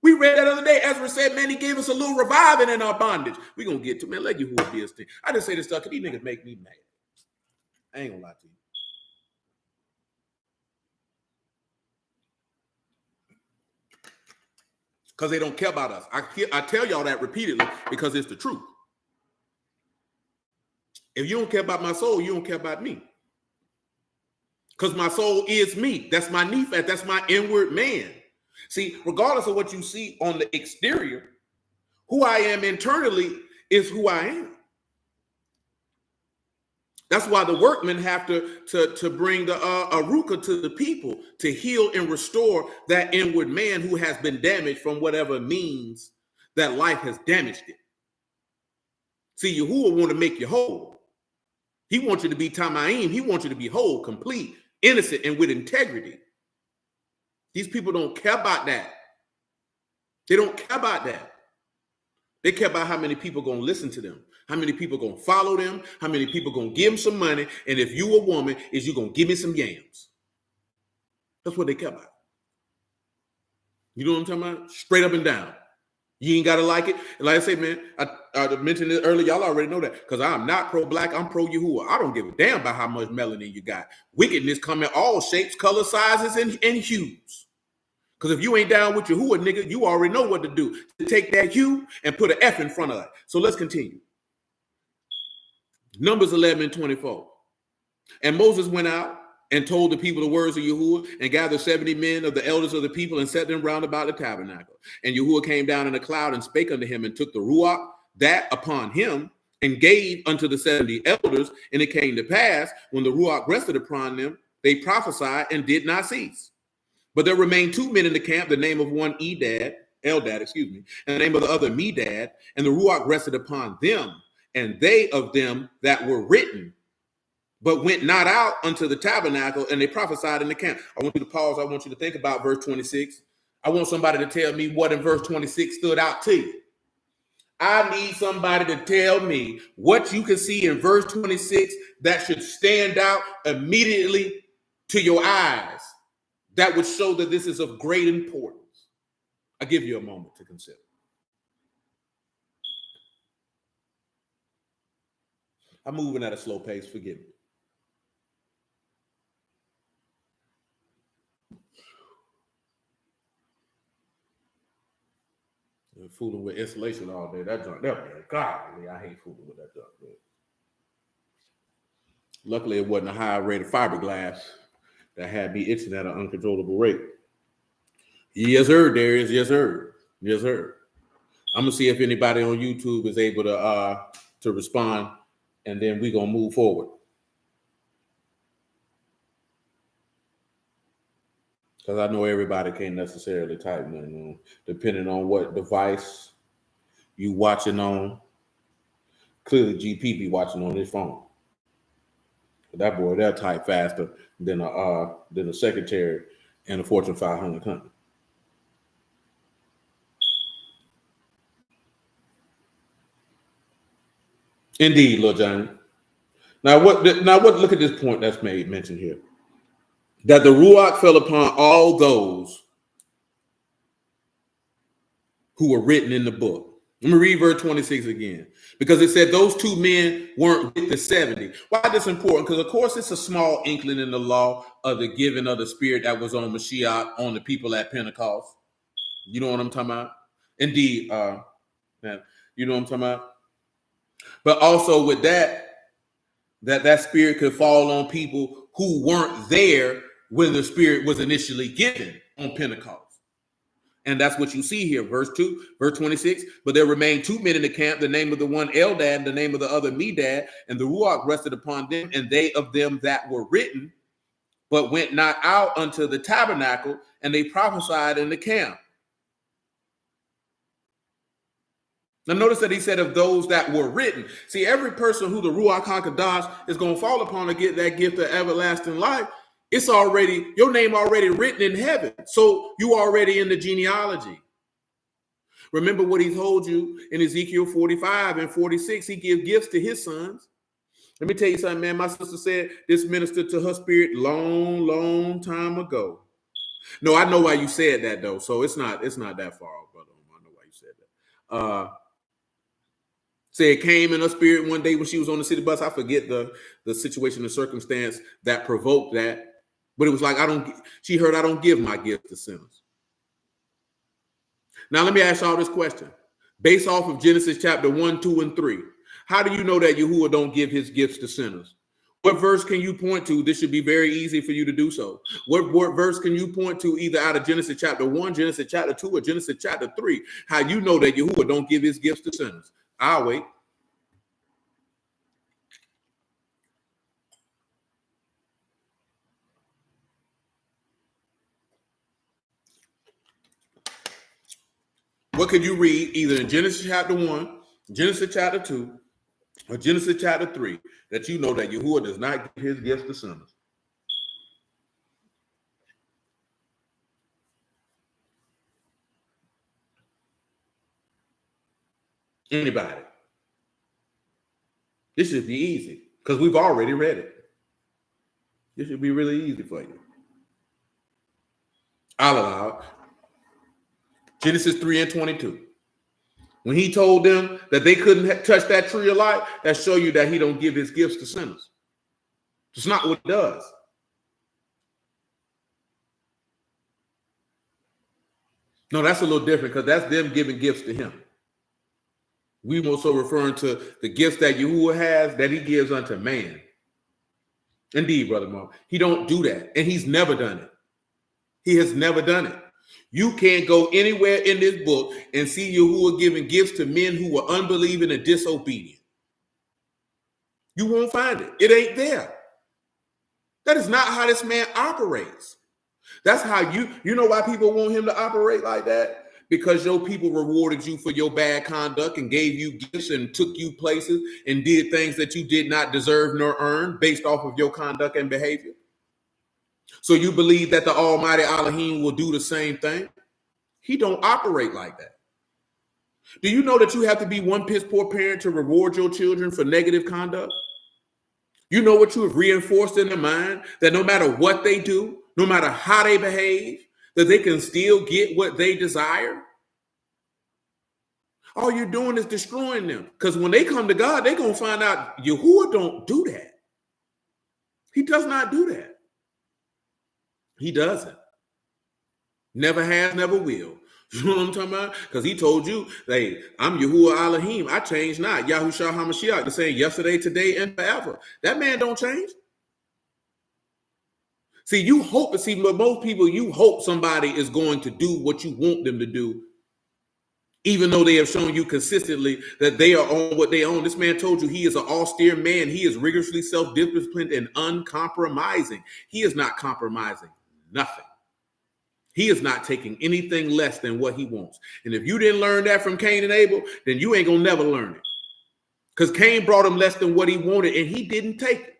We read that other day. Ezra said, man, he gave us a little reviving in our bondage. We're going to get to, man, let Yahuwah be his thing. I just say this stuff because these niggas make me mad. I ain't going to lie to you. Because they don't care about us. I tell y'all that repeatedly because it's the truth. If you don't care about my soul, you don't care about me. Because my soul is me. That's my nephat. That's my inward man. See, regardless of what you see on the exterior, who I am internally is who I am. That's why the workmen have to bring the aruka to the people to heal and restore that inward man who has been damaged from whatever means that life has damaged it. See, Yahuwah want to make you whole. He wants you to be tamayim. He wants you to be whole, complete, innocent, and with integrity. These people don't care about that. They don't care about that. They care about how many people going to listen to them, how many people going to follow them, how many people going to give them some money, and if you a woman, is you going to give me some yams. That's what they care about. You know what I'm talking about? Straight up and down. You ain't got to like it. And like I say, man, I mentioned it earlier. Y'all already know that because I'm not pro-black. I'm pro-Yahuwah. I don't give a damn about how much melanin you got. Wickedness come in all shapes, color, sizes, and hues. Because if you ain't down with Yahuwah, nigga, you already know what to do. To take that hue and put an F in front of it. So let's continue. Numbers 11:24. And Moses went out and told the people the words of Yahuwah and gathered 70 men of the elders of the people and set them round about the tabernacle. And Yahuwah came down in a cloud and spake unto him and took the ruach that upon him and gave unto the 70 elders. And it came to pass when the ruach rested upon them, they prophesied and did not cease. But there remained 2 men in the camp, the name of one Eldad, and the name of the other Medad, and the ruach rested upon them, and they of them that were written, but went not out unto the tabernacle, and they prophesied in the camp. I want you to pause. I want you to think about verse 26. I want somebody to tell me what in verse 26 stood out to you. I need somebody to tell me what you can see in verse 26 that should stand out immediately to your eyes. That would show that this is of great importance. I'll give you a moment to consider. I'm moving at a slow pace, forgive me. I'm fooling with insulation all day. That junk, golly, I hate fooling with that junk. But luckily, it wasn't a high rated fiberglass that had me itching at an uncontrollable rate. Yes, sir, Darius. Yes, sir. Yes, sir. I'm gonna see if anybody on YouTube is able to respond, and then we're gonna move forward. Because I know everybody can't necessarily type nothing, depending on what device you watching on. Clearly, GP be watching on his phone. That boy, they'll type faster than a secretary in a Fortune 500 company. Indeed, Lil Johnny. Now, look at this point that's made mention here. That the Ruach fell upon all those who were written in the book. Let me read verse 26 again, because it said those 2 men weren't with the 70. Why is this important? Because, of course, it's a small inkling in the law of the giving of the spirit that was on Mashiach, on the people at Pentecost. You know what I'm talking about? Indeed, man, you know what I'm talking about? But also with that spirit could fall on people who weren't there when the spirit was initially given on Pentecost. And that's what you see here, verse 26. But there remained 2 men in the camp, the name of the one Eldad, and the name of the other Medad, and the Ruach rested upon them, and they of them that were written, but went not out unto the tabernacle, and they prophesied in the camp. Now notice that he said of those that were written. See, every person who the Ruach HaKodesh is going to fall upon to get that gift of everlasting life, it's already, your name already written in heaven. So you already in the genealogy. Remember what he told you in Ezekiel 45 and 46. He gives gifts to his sons. Let me tell you something, man. My sister said this ministered to her spirit long time ago. No, I know why you said that though. So it's not that far off, brother. I know why you said that. Say it came in her spirit one day when she was on the city bus. I forget the situation, the circumstance that provoked that. But it was like, she heard I don't give my gift to sinners. Now let me ask y'all this question. Based off of Genesis chapter 1, 2, and 3, how do you know that Yahuwah don't give his gifts to sinners? What verse can you point to? This should be very easy for you to do so. What verse can you point to either out of Genesis chapter 1, Genesis chapter 2, or Genesis chapter 3? How you know that Yahuwah don't give his gifts to sinners? I'll wait. What can you read either in Genesis chapter 1, Genesis chapter 2, or Genesis chapter 3 that you know that Yahuwah does not give his gifts to sinners? Anybody? This should be easy because we've already read it. This should be really easy for you. I'll allow it. Genesis 3 and 22. When he told them that they couldn't touch that tree of life, that show you that he don't give his gifts to sinners. It's not what he does. No, that's a little different because that's them giving gifts to him. We also referring to the gifts that Yahuwah has that he gives unto man. Indeed, Brother Mo, he don't do that. And he's never done it. He has never done it. You can't go anywhere in this book and see Yahuwah giving gifts to men who are unbelieving and disobedient. You won't find it. It ain't there. That is not how this man operates. That's how you know why people want him to operate like that? Because your people rewarded you for your bad conduct and gave you gifts and took you places and did things that you did not deserve nor earn based off of your conduct and behavior. So you believe that the Almighty Elohim will do the same thing? He don't operate like that. Do you know that you have to be one piss poor parent to reward your children for negative conduct? You know what you have reinforced in their mind? That no matter what they do, no matter how they behave, that they can still get what they desire? All you're doing is destroying them. Because when they come to God, they're going to find out Yahuwah don't do that. He does not do that. He doesn't. Never has, never will. You know what I'm talking about? Because he told you, hey, I'm Yahuwah Elohim. I change not. Yahusha HaMashiach, the same yesterday, today, and forever. That man don't change. See, you hope, but most people, you hope somebody is going to do what you want them to do, even though they have shown you consistently that they are on what they own. This man told you he is an austere man. He is rigorously self-disciplined and uncompromising. He is not compromising nothing. He is not taking anything less than what he wants. And if you didn't learn that from Cain and Abel, then you ain't going to never learn it. Because Cain brought him less than what he wanted, and he didn't take it.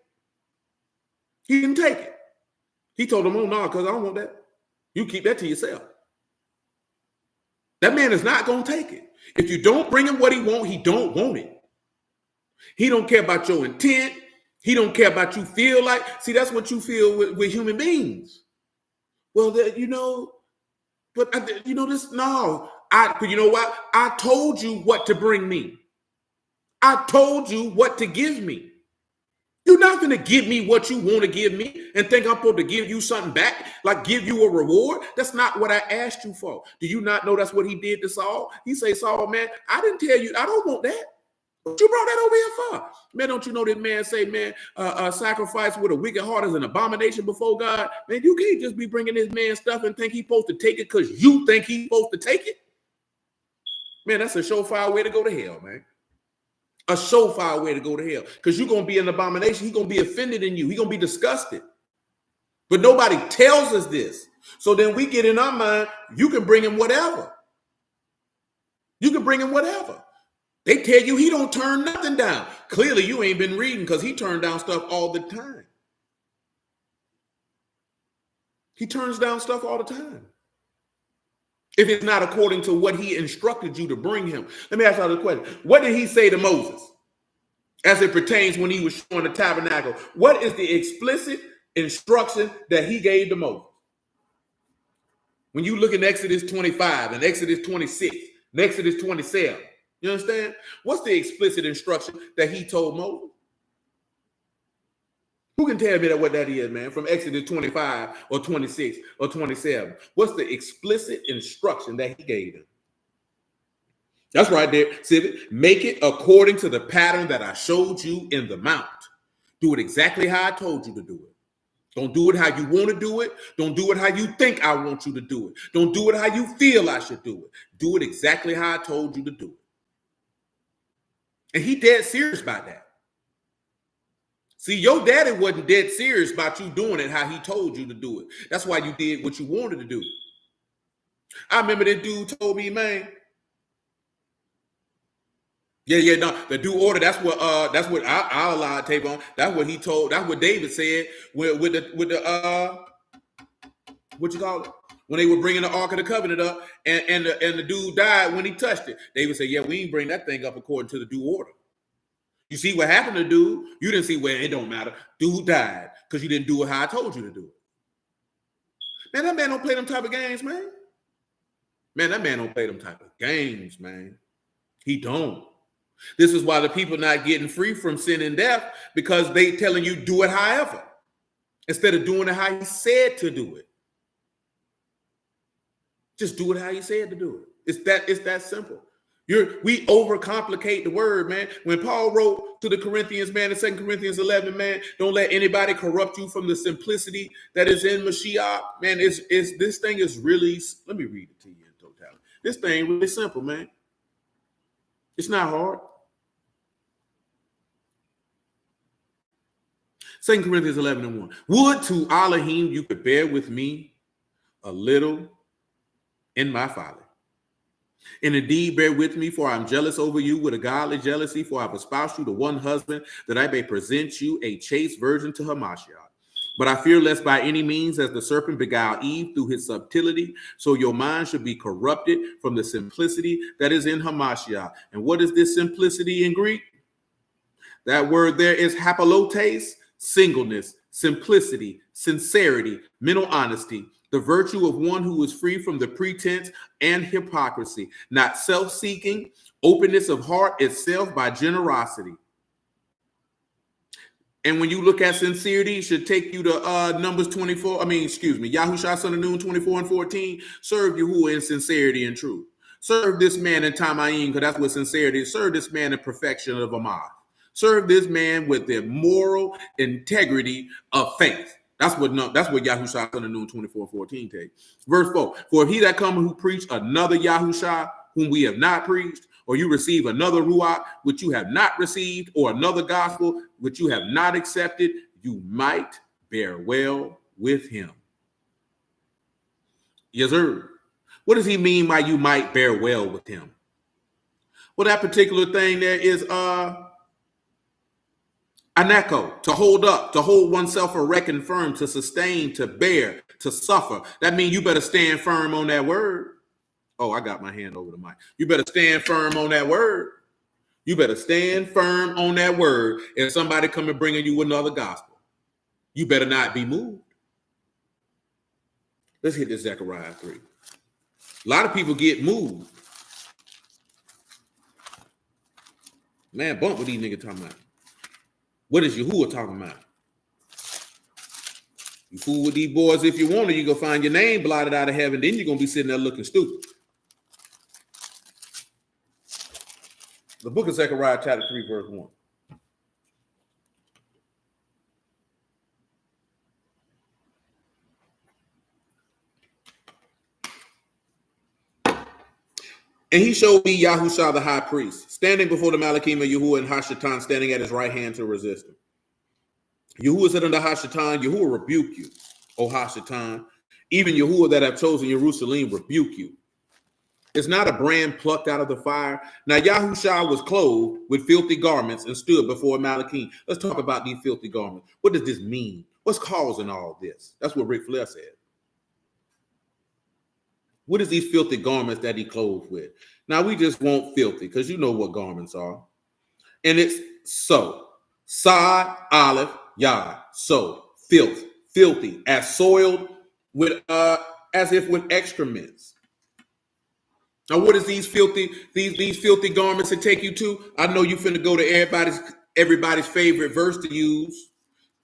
He didn't take it. He told him, oh, no, because I don't want that. You keep that to yourself. That man is not going to take it. If you don't bring him what he wants, he don't want it. He don't care about your intent. He don't care about you feel like. See, that's what you feel with human beings. Well, but this, no. You know what? I told you what to bring me. I told you what to give me. You're not going to give me what you want to give me and think I'm supposed to give you something back, like give you a reward. That's not what I asked you for. Do you not know that's what he did to Saul? He say, Saul, man, I didn't tell you. I don't want that. What you brought that over here for? Man, don't you know that man say, man, sacrifice with a wicked heart is an abomination before God? Man, you can't just be bringing this man stuff and think he's supposed to take it because you think he's supposed to take it. Man, that's a surefire way to go to hell, man. A surefire way to go to hell. Because you're going to be an abomination. He's going to be offended in you. He's going to be disgusted. But nobody tells us this. So then we get in our mind, you can bring him whatever. You can bring him whatever. They tell you he don't turn nothing down. Clearly, you ain't been reading because he turned down stuff all the time. He turns down stuff all the time. If it's not according to what he instructed you to bring him. Let me ask you this question. What did he say to Moses as it pertains when he was showing the tabernacle? What is the explicit instruction that he gave to Moses? When you look in Exodus 25 and Exodus 26 and Exodus 27, you understand? What's the explicit instruction that he told Moses? Who can tell me what that is, man, from Exodus 25 or 26 or 27? What's the explicit instruction that he gave him? That's right there. See, make it according to the pattern that I showed you in the mount. Do it exactly how I told you to do it. Don't do it how you want to do it. Don't do it how you think I want you to do it. Don't do it how you feel I should do it. Do it exactly how I told you to do it. And he dead serious about that. See, your daddy wasn't dead serious about you doing it how he told you to do it. That's why you did what you wanted to do. I remember that dude told me, man. No, the due order. That's what I'll allow tape on. That's what he told. That's what David said with the what you call it, when they were bringing the Ark of the Covenant up, and the dude died when he touched it. David said, "Yeah, we ain't bring that thing up according to the due order." You see what happened to dude? You didn't see where it don't matter. Dude died because you didn't do it how I told you to do it. Man, that man don't play them type of games, man. Man, that man don't play them type of games, man. He don't. This is why the people not getting free from sin and death, because they telling you do it however, instead of doing it how he said to do it. Just do it how he said to do it. It's that simple. We overcomplicate the word, man. When Paul wrote to the Corinthians, man, in 2 Corinthians 11, man, don't let anybody corrupt you from the simplicity that is in Mashiach. Man, this thing is really, let me read it to you in totality. This thing really simple, man. It's not hard. 2 Corinthians 11:1. Would to Elohim you could bear with me a little in my folly. And indeed bear with me, for I'm jealous over you with a godly jealousy, for I've espoused you to one husband, that I may present you a chaste virgin to HaMashiach. But I fear lest by any means, as the serpent beguiled Eve through his subtlety, so your mind should be corrupted from the simplicity that is in HaMashiach. And what is this simplicity in Greek? That word there is hapalotes, singleness, simplicity, sincerity, mental honesty, the virtue of one who is free from the pretense and hypocrisy, not self-seeking, openness of heart itself by generosity. And when you look at sincerity, it should take you to Numbers 24. Yahusha, son of Nun, 24 and 14. Serve Yahuwah in sincerity and truth. Serve this man in Tamayim, because that's what sincerity is. Serve this man in perfection of Amah. Serve this man with the moral integrity of faith. That's what Yahusha, son of Nun, 24 and 14 takes. Verse 4. For if he that come who preach another Yahusha, whom we have not preached, or you receive another Ruach, which you have not received, or another gospel, which you have not accepted, you might bear well with him. Yes, sir. What does he mean by you might bear well with him? Well, that particular thing there is aneko, to hold up, to hold oneself erect and firm, to sustain, to bear, to suffer. That means you better stand firm on that word. Oh, I got my hand over the mic. You better stand firm on that word. You better stand firm on that word. If somebody come and bringing you another gospel, you better not be moved. Let's hit this Zechariah 3. A lot of people get moved. Man, bump what these niggas talking about. What is Yahuwah talking about? You fool with these boys if you want to, you go find your name blotted out of heaven, then you're going to be sitting there looking stupid. The book of Zechariah, chapter 3, verse 1. And he showed me Yahusha the high priest, standing before the Malachim of Yahuwah, and Hashatan standing at his right hand to resist him. Yahuwah said unto Hashatan, Yahuwah rebuke you, O Hashatan. Even Yahuwah that have chosen Jerusalem rebuke you. It's not a brand plucked out of the fire. Now Yahusha was clothed with filthy garments and stood before Malachim. Let's talk about these filthy garments. What does this mean? What's causing all this? That's what Ric Flair said. What is these filthy garments that he clothed with? Now we just want filthy, because you know what garments are. And it's so. Sod, olive, yah. So, filth, filthy, as soiled with as if with excrements. Now, what is these filthy garments that take you to? I know you finna go to everybody's favorite verse to use.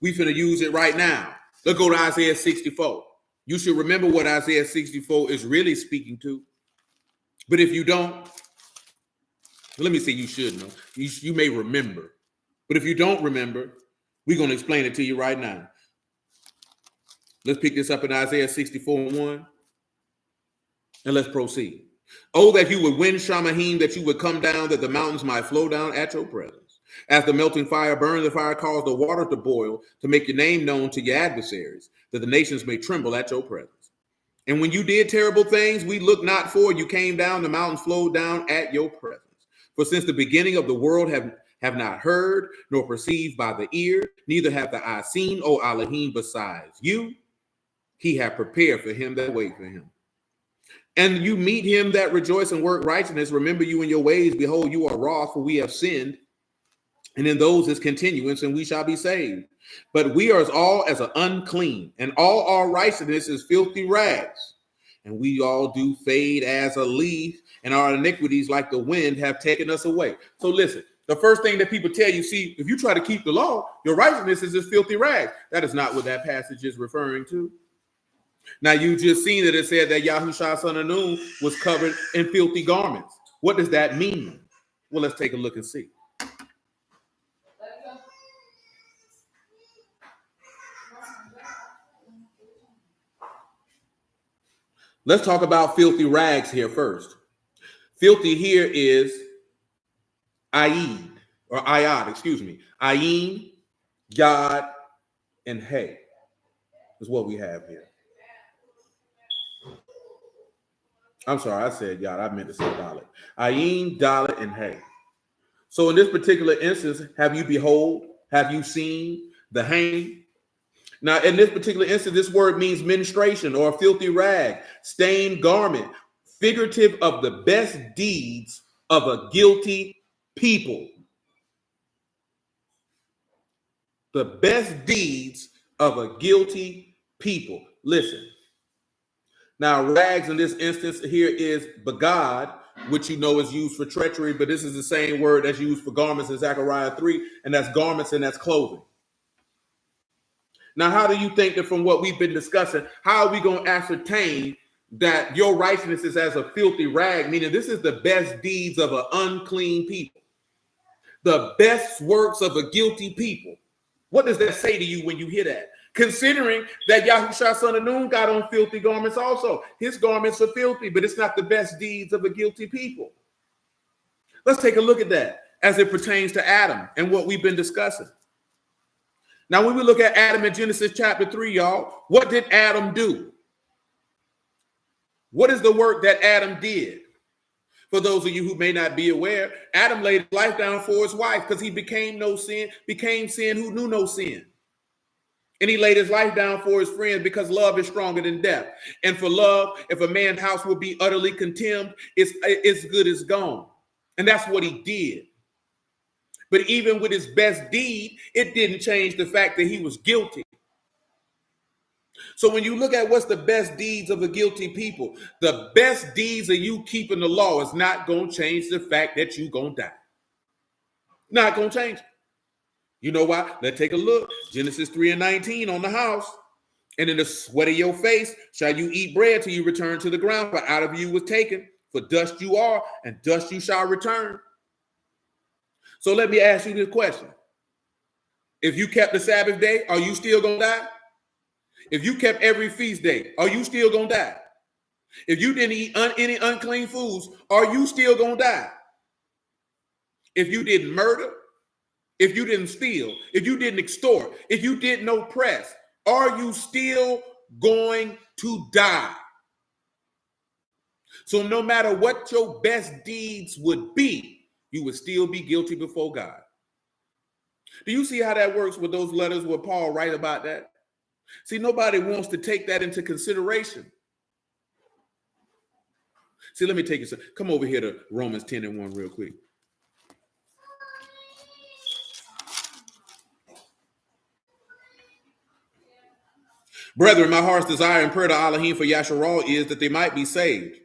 We finna use it right now. Let's go to Isaiah 64. You should remember what Isaiah 64 is really speaking to. But if you don't, let me say you should know. You may remember. But if you don't remember, we're going to explain it to you right now. Let's pick this up in Isaiah 64:1. And let's proceed. Oh, that you would win Shamahim, that you would come down, that the mountains might flow down at your presence. As the melting fire burns, the fire caused the water to boil, to make your name known to your adversaries, that the nations may tremble at your presence. And when you did terrible things, we looked not for you came down, the mountains flowed down at your presence. For since the beginning of the world have not heard, nor perceived by the ear, neither have the eye seen, O Elohim, besides you, he hath prepared for him that wait for him. And you meet him that rejoice and work righteousness. Remember you in your ways. Behold, you are wroth, for we have sinned. And in those is continuance, and we shall be saved. But we are all as an unclean, and all our righteousness is filthy rags. And we all do fade as a leaf, and our iniquities like the wind have taken us away. So listen, the first thing that people tell you, see, if you try to keep the law, your righteousness is just filthy rags. That is not what that passage is referring to. Now, you just seen that it said that Yahusha, son of Nun, was covered in filthy garments. What does that mean? Well, let's take a look and see. Let's talk about filthy rags here first. Filthy here is Ayid, or Ayad, excuse me. Ayin, Yad, and Hey is what we have here. I'm sorry, I said Yad. I meant to say Dalit. Ayin, Dalit, and Hey. So in this particular instance, have you behold, have you seen the hang? Now, in this particular instance, this word means menstruation or a filthy rag, stained garment, figurative of the best deeds of a guilty people. The best deeds of a guilty people. Listen. Now, rags in this instance here is bagad, which you know is used for treachery, but this is the same word that's used for garments in Zechariah 3, and that's garments and that's clothing. Now, how do you think that from what we've been discussing, how are we going to ascertain that your righteousness is as a filthy rag, meaning this is the best deeds of an unclean people, the best works of a guilty people? What does that say to you when you hear that? Considering that Yahusha, son of Nun, got on filthy garments also. His garments are filthy, but it's not the best deeds of a guilty people. Let's take a look at that as it pertains to Adam and what we've been discussing. Now, when we look at Adam in Genesis chapter 3, y'all, what did Adam do? What is the work that Adam did? For those of you who may not be aware, Adam laid his life down for his wife because he became sin who knew no sin. And he laid his life down for his friends because love is stronger than death. And for love, if a man's house will be utterly contemned, it's good as gone. And that's what he did. But even with his best deed, it didn't change the fact that he was guilty. So when you look at what's the best deeds of a guilty people, the best deeds of you keeping the law is not going to change the fact that you're going to die. Not going to change it. You know why? Let's take a look. Genesis 3:19 on the house. And in the sweat of your face shall you eat bread till you return to the ground, for out of you was taken. For dust you are, and dust you shall return. So let me ask you this question. If you kept the Sabbath day, are you still going to die? If you kept every feast day, are you still going to die? If you didn't eat any unclean foods, are you still going to die? If you didn't murder, if you didn't steal, if you didn't extort, if you didn't oppress, are you still going to die? So no matter what your best deeds would be, you would still be guilty before God. Do you see how that works with those letters where Paul writes about that? See, nobody wants to take that into consideration. See, let me take you. Come over here to Romans 10:1 real quick. Brethren, my heart's desire and prayer to Elohim for Yasharal is that they might be saved.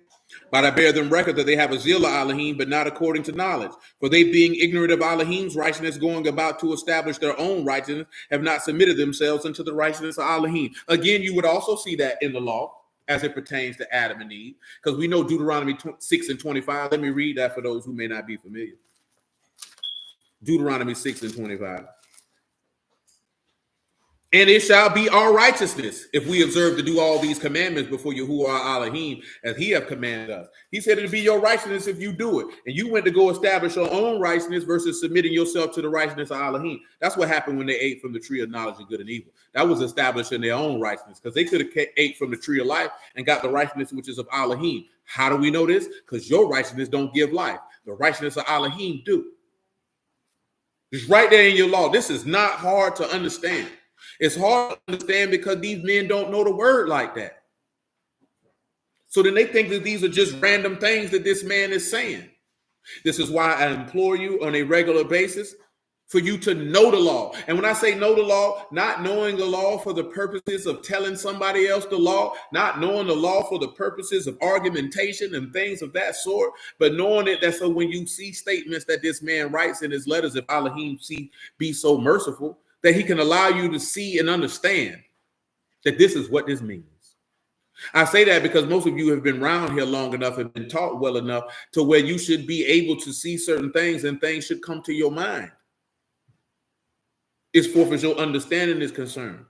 But I bear them record that they have a zeal of Elohim, but not according to knowledge. For they, being ignorant of Elohim's righteousness, going about to establish their own righteousness, have not submitted themselves unto the righteousness of Elohim. Again, you would also see that in the law as it pertains to Adam and Eve, because we know Deuteronomy 6 and 25. Let me read that for those who may not be familiar. Deuteronomy 6 and 25. And it shall be our righteousness if we observe to do all these commandments before Yahuwah Elohim as he have commanded us. He said it'll be your righteousness if you do it. And you went to go establish your own righteousness versus submitting yourself to the righteousness of Elohim. That's what happened when they ate from the tree of knowledge of good and evil. That was establishing their own righteousness, because they could have ate from the tree of life and got the righteousness which is of Elohim. How do we know this? Because your righteousness don't give life. The righteousness of Elohim do. It's right there in your law. This is not hard to understand. It's hard to understand because these men don't know the word like that. So then they think that these are just random things that this man is saying. This is why I implore you on a regular basis for you to know the law. And when I say know the law, not knowing the law for the purposes of telling somebody else the law, not knowing the law for the purposes of argumentation and things of that sort, but knowing it that so when you see statements that this man writes in his letters, if Elohim be so merciful, that he can allow you to see and understand that this is what this means. I say that because most of you have been around here long enough and been taught well enough to where you should be able to see certain things and things should come to your mind. As far as your understanding is concerned.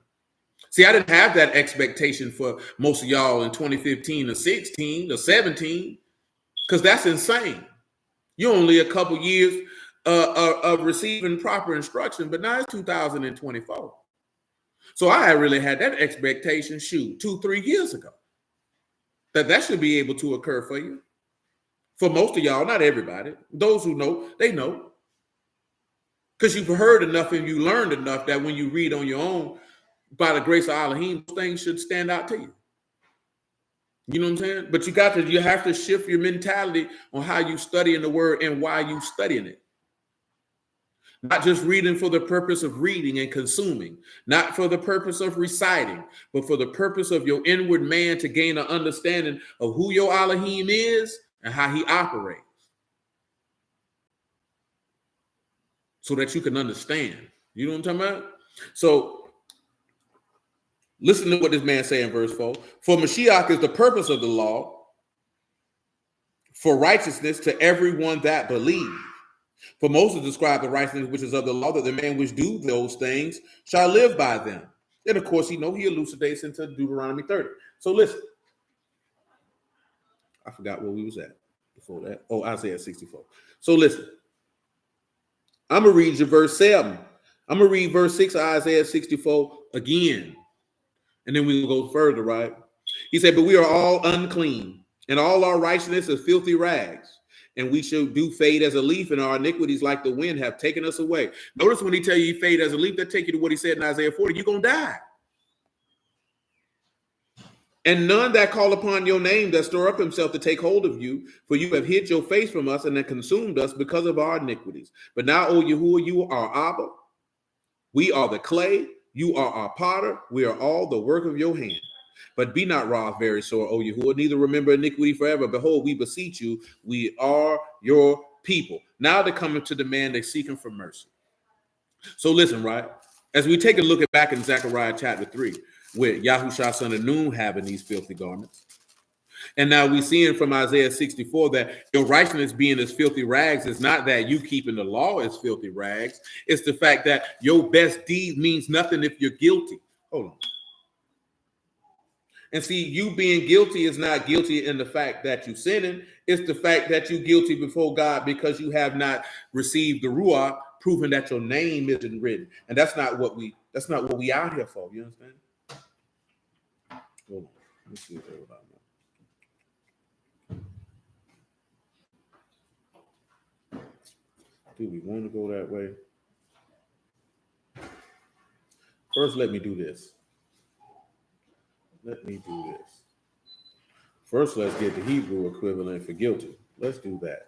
See, I didn't have that expectation for most of y'all in 2015 or 16 or 17, because that's insane. You're only a couple years of receiving proper instruction, but now it's 2024. So I really had that expectation, 2-3 years ago, that should be able to occur for you. For most of y'all, not everybody. Those who know, they know. Because you've heard enough and you learned enough that when you read on your own, by the grace of Elohim, things should stand out to you. You know what I'm saying? But you have to shift your mentality on how you study in the word and why you studying it. Not just reading for the purpose of reading and consuming, not for the purpose of reciting, but for the purpose of your inward man to gain an understanding of who your Elohim is and how he operates. So that you can understand. You know what I'm talking about? So listen to what this man say in verse 4. For Mashiach is the purpose of the law for righteousness to everyone that believes. For Moses described the righteousness which is of the law, that the man which do those things shall live by them. And of course, he elucidates into Deuteronomy 30. So listen. I forgot where we was at before that. Oh, Isaiah 64. So listen. I'm going to read you verse 7. I'm going to read verse 6 of Isaiah 64 again. And then we'll go further, right? He said, but we are all unclean, and all our righteousness is filthy rags. And we shall do fade as a leaf, and our iniquities like the wind have taken us away. Notice when he tell you fade as a leaf, that take you to what he said in Isaiah 40, you're going to die. And none that call upon your name that store up himself to take hold of you, for you have hid your face from us and have consumed us because of our iniquities. But now, O Yahuwah, you are Abba. We are the clay. You are our potter. We are all the work of your hand. But be not wroth very sore, O Yahuwah, neither remember iniquity forever. Behold, we beseech you, we are your people. Now they're coming to the man they're seeking for mercy. So listen, right? As we take a look back in Zechariah chapter 3, with Yahusha son of Nun having these filthy garments. And now we see from Isaiah 64 that your righteousness being as filthy rags is not that you keeping the law as filthy rags. It's the fact that your best deed means nothing if you're guilty. Hold on. And see, you being guilty is not guilty in the fact that you're sinning. It's the fact that you're guilty before God because you have not received the Ruach, proving that your name isn't written. And that's not what we out here for. You understand? Hold on. Let me see what do we want to go that way? First, let me do this. First, let's get the Hebrew equivalent for guilty. Let's do that.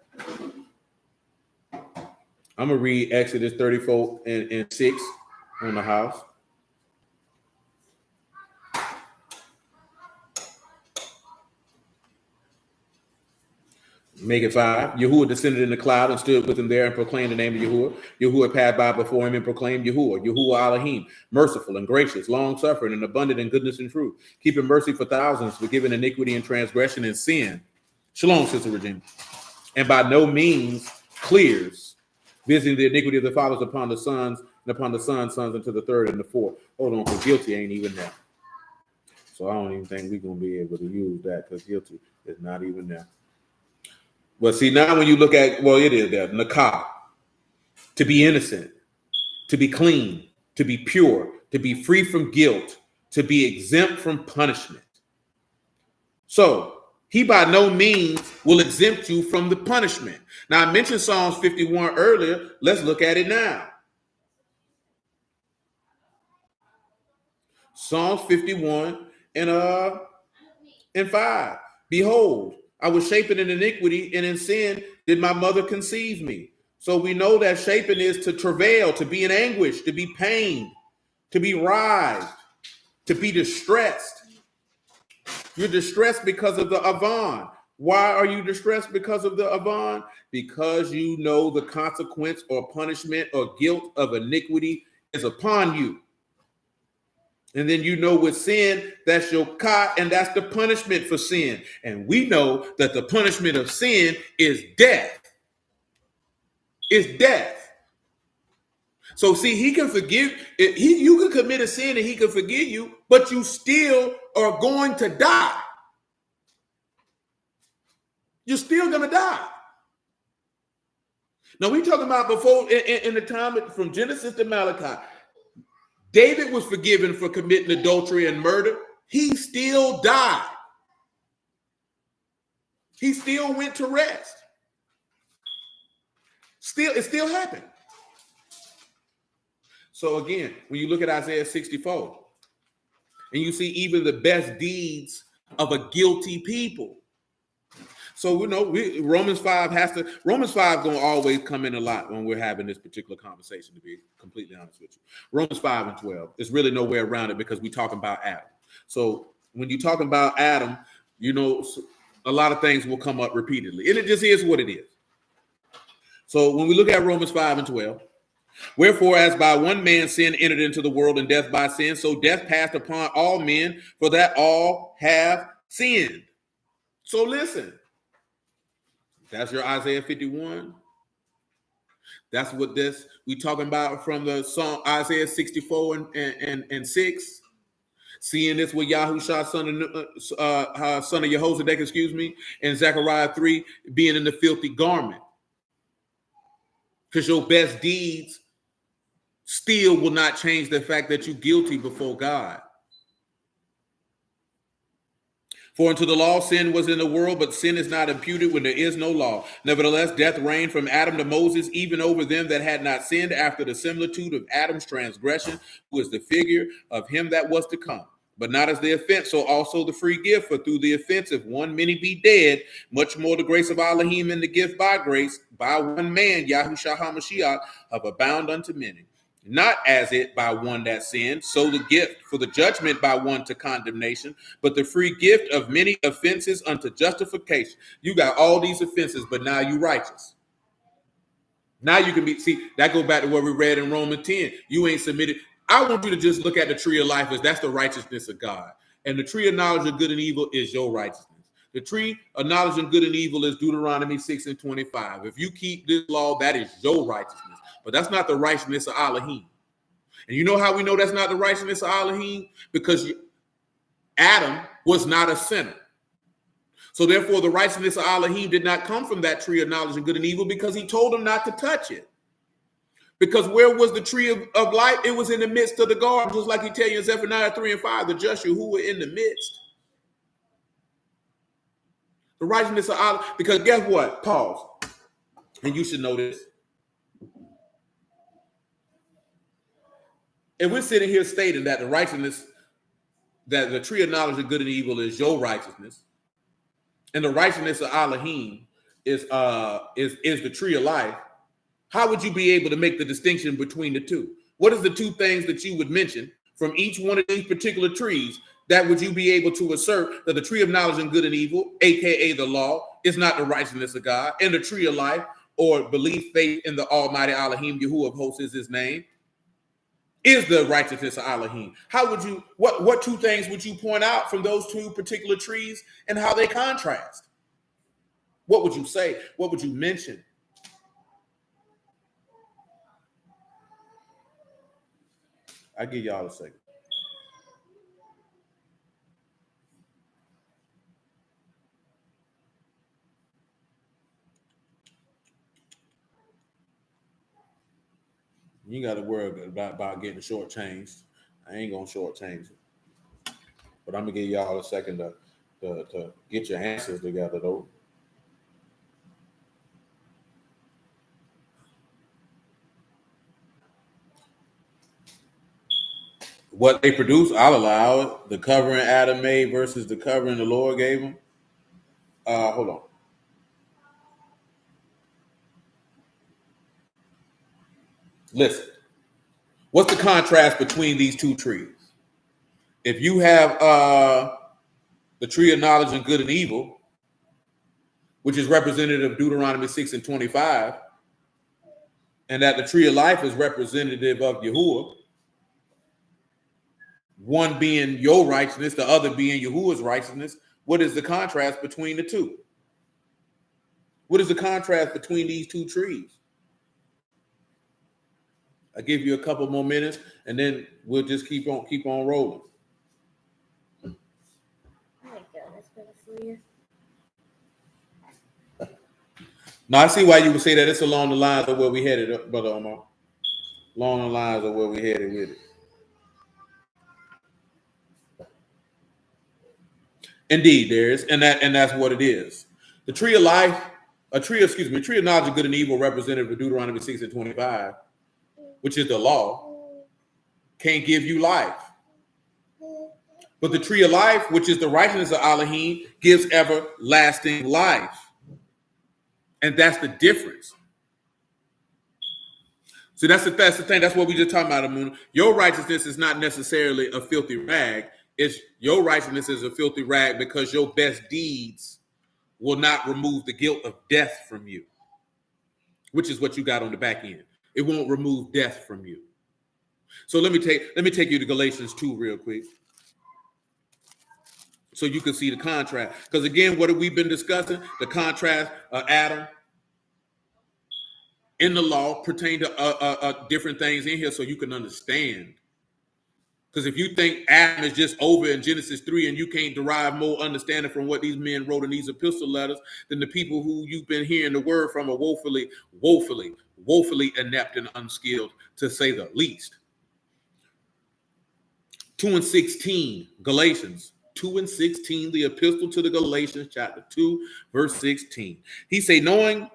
I'm going to read Exodus 34 and 6 on the house. Make it 5. Yahuwah descended in the cloud and stood with him there and proclaimed the name of Yahuwah. Yahuwah passed by before him and proclaimed Yahuwah. Yahuwah Elohim, merciful and gracious, long-suffering and abundant in goodness and truth, keeping mercy for thousands, forgiving iniquity and transgression and sin. Shalom, Sister Regina. And by no means clears, visiting the iniquity of the fathers upon the sons, and upon the sons unto the third and the fourth. Hold on, because guilty ain't even there. So I don't even think we're going to be able to use that, because guilty is not even there. Well, see, now when you look at, well, it is there, nakah, to be innocent, to be clean, to be pure, to be free from guilt, to be exempt from punishment. So he by no means will exempt you from the punishment. Now, I mentioned Psalms 51 earlier. Let's look at it now. Psalms 51 and 5. Behold, I was shapen in iniquity, and in sin did my mother conceive me. So we know that shapen is to travail, to be in anguish, to be pained, to be writhed, to be distressed. You're distressed because of the Avon. Why are you distressed because of the Avon? Because you know the consequence or punishment or guilt of iniquity is upon you. And then you know with sin, that's your kat, and that's the punishment for sin. And we know that the punishment of sin is death. It's death. So see, he can forgive. You can commit a sin and he can forgive you, but you still are going to die. You're still going to die. Now we talking about before in the time from Genesis to Malachi. David was forgiven for committing adultery and murder. He still died. He still went to rest. It still happened. So again, when you look at Isaiah 64, and you see even the best deeds of a guilty people. So we know Romans 5 gonna always come in a lot when we're having this particular conversation, to be completely honest with you. Romans 5 and 12. There's really nowhere around it because we're talking about Adam. So when you're talking about Adam, you know, a lot of things will come up repeatedly. And it just is what it is. So when we look at Romans 5 and 12, wherefore, as by one man sin entered into the world, and death by sin, so death passed upon all men, for that all have sinned. So listen. That's your Isaiah 51. That's what we talking about from the song Isaiah 64 and 6. Seeing this with Yahusha, son of Jehozadak, and Zechariah 3 being in the filthy garment. Because your best deeds still will not change the fact that you're guilty before God. For unto the law sin was in the world, but sin is not imputed when there is no law. Nevertheless, death reigned from Adam to Moses, even over them that had not sinned, after the similitude of Adam's transgression, who is the figure of him that was to come. But not as the offense, so also the free gift. For through the offense, if one many be dead, much more the grace of Elohim and the gift by grace, by one man, Yahusha HaMashiach, have abound unto many. Not as it by one that sinned, so the gift for the judgment by one to condemnation, but the free gift of many offenses unto justification. You got all these offenses, but now you righteous. Now you can be, see, that goes back to what we read in Romans 10. You ain't submitted. I want you to just look at the tree of life as that's the righteousness of God. And the tree of knowledge of good and evil is your righteousness. The tree of knowledge of good and evil is Deuteronomy 6 and 25. If you keep this law, that is your righteousness. But that's not the righteousness of Elohim. And you know how we know that's not the righteousness of Elohim? Because Adam was not a sinner. So therefore, the righteousness of Elohim did not come from that tree of knowledge of good and evil, because he told him not to touch it. Because where was the tree of life? It was in the midst of the garden, just like he tell you in Zephaniah 3 and 5, the just who were in the midst. The righteousness of Allah, because guess what? Pause. And you should know this. And we're sitting here stating that the righteousness, that the tree of knowledge of good and evil is your righteousness, and the righteousness of Elohim is the tree of life. How would you be able to make the distinction between the two? What is the two things that you would mention from each one of these particular trees that would you be able to assert that the tree of knowledge and good and evil, aka the law, is not the righteousness of God, and the tree of life, or belief, faith in the Almighty Elohim, Yahuwah of hosts is his name, is the righteousness of Elohim. How would you, what two things would you point out from those two particular trees and how they contrast? What would you say? What would you mention? I'll give y'all a second. You got to worry about getting shortchanged. I ain't going to shortchange it. But I'm going to give y'all a second to get your answers together, though. What they produce, I'll allow it. The covering Adam made versus the covering the Lord gave him. Hold on. Listen. What's the contrast between these two trees? If you have the tree of knowledge and good and evil, which is representative of Deuteronomy 6 and 25, and that the tree of life is representative of Yahuwah, one being your righteousness, the other being Yahuwah's righteousness, what is the contrast between the two? What is the contrast between these two trees? I'll give you a couple more minutes, and then we'll just keep on rolling. Oh my God, that's better for you. Now, I see why you would say that. It's along the lines of where we headed, Brother Omar. Along the lines of where we headed with it. Indeed, there is, and that's what it is. The tree of life, a tree of knowledge of good and evil, represented with Deuteronomy 6 and 25, which is the law, can't give you life. But the tree of life, which is the righteousness of Elohim, gives everlasting life. And that's the difference. See, that's the thing. That's what we just talking about, Amun. Your righteousness is not necessarily a filthy rag. It's your righteousness is a filthy rag because your best deeds will not remove the guilt of death from you, which is what you got on the back end. It won't remove death from you. So let me take you to Galatians 2 real quick, so you can see the contrast. Because again, what have we been discussing? The contrast of Adam in the law pertain to different things in here, so you can understand. Because if you think Adam is just over in Genesis 3 and you can't derive more understanding from what these men wrote in these epistle letters, then the people who you've been hearing the word from are woefully inept and unskilled, to say the least. 2 and 16, Galatians 2 and 16, the epistle to the Galatians, chapter 2, verse 16. He say, knowing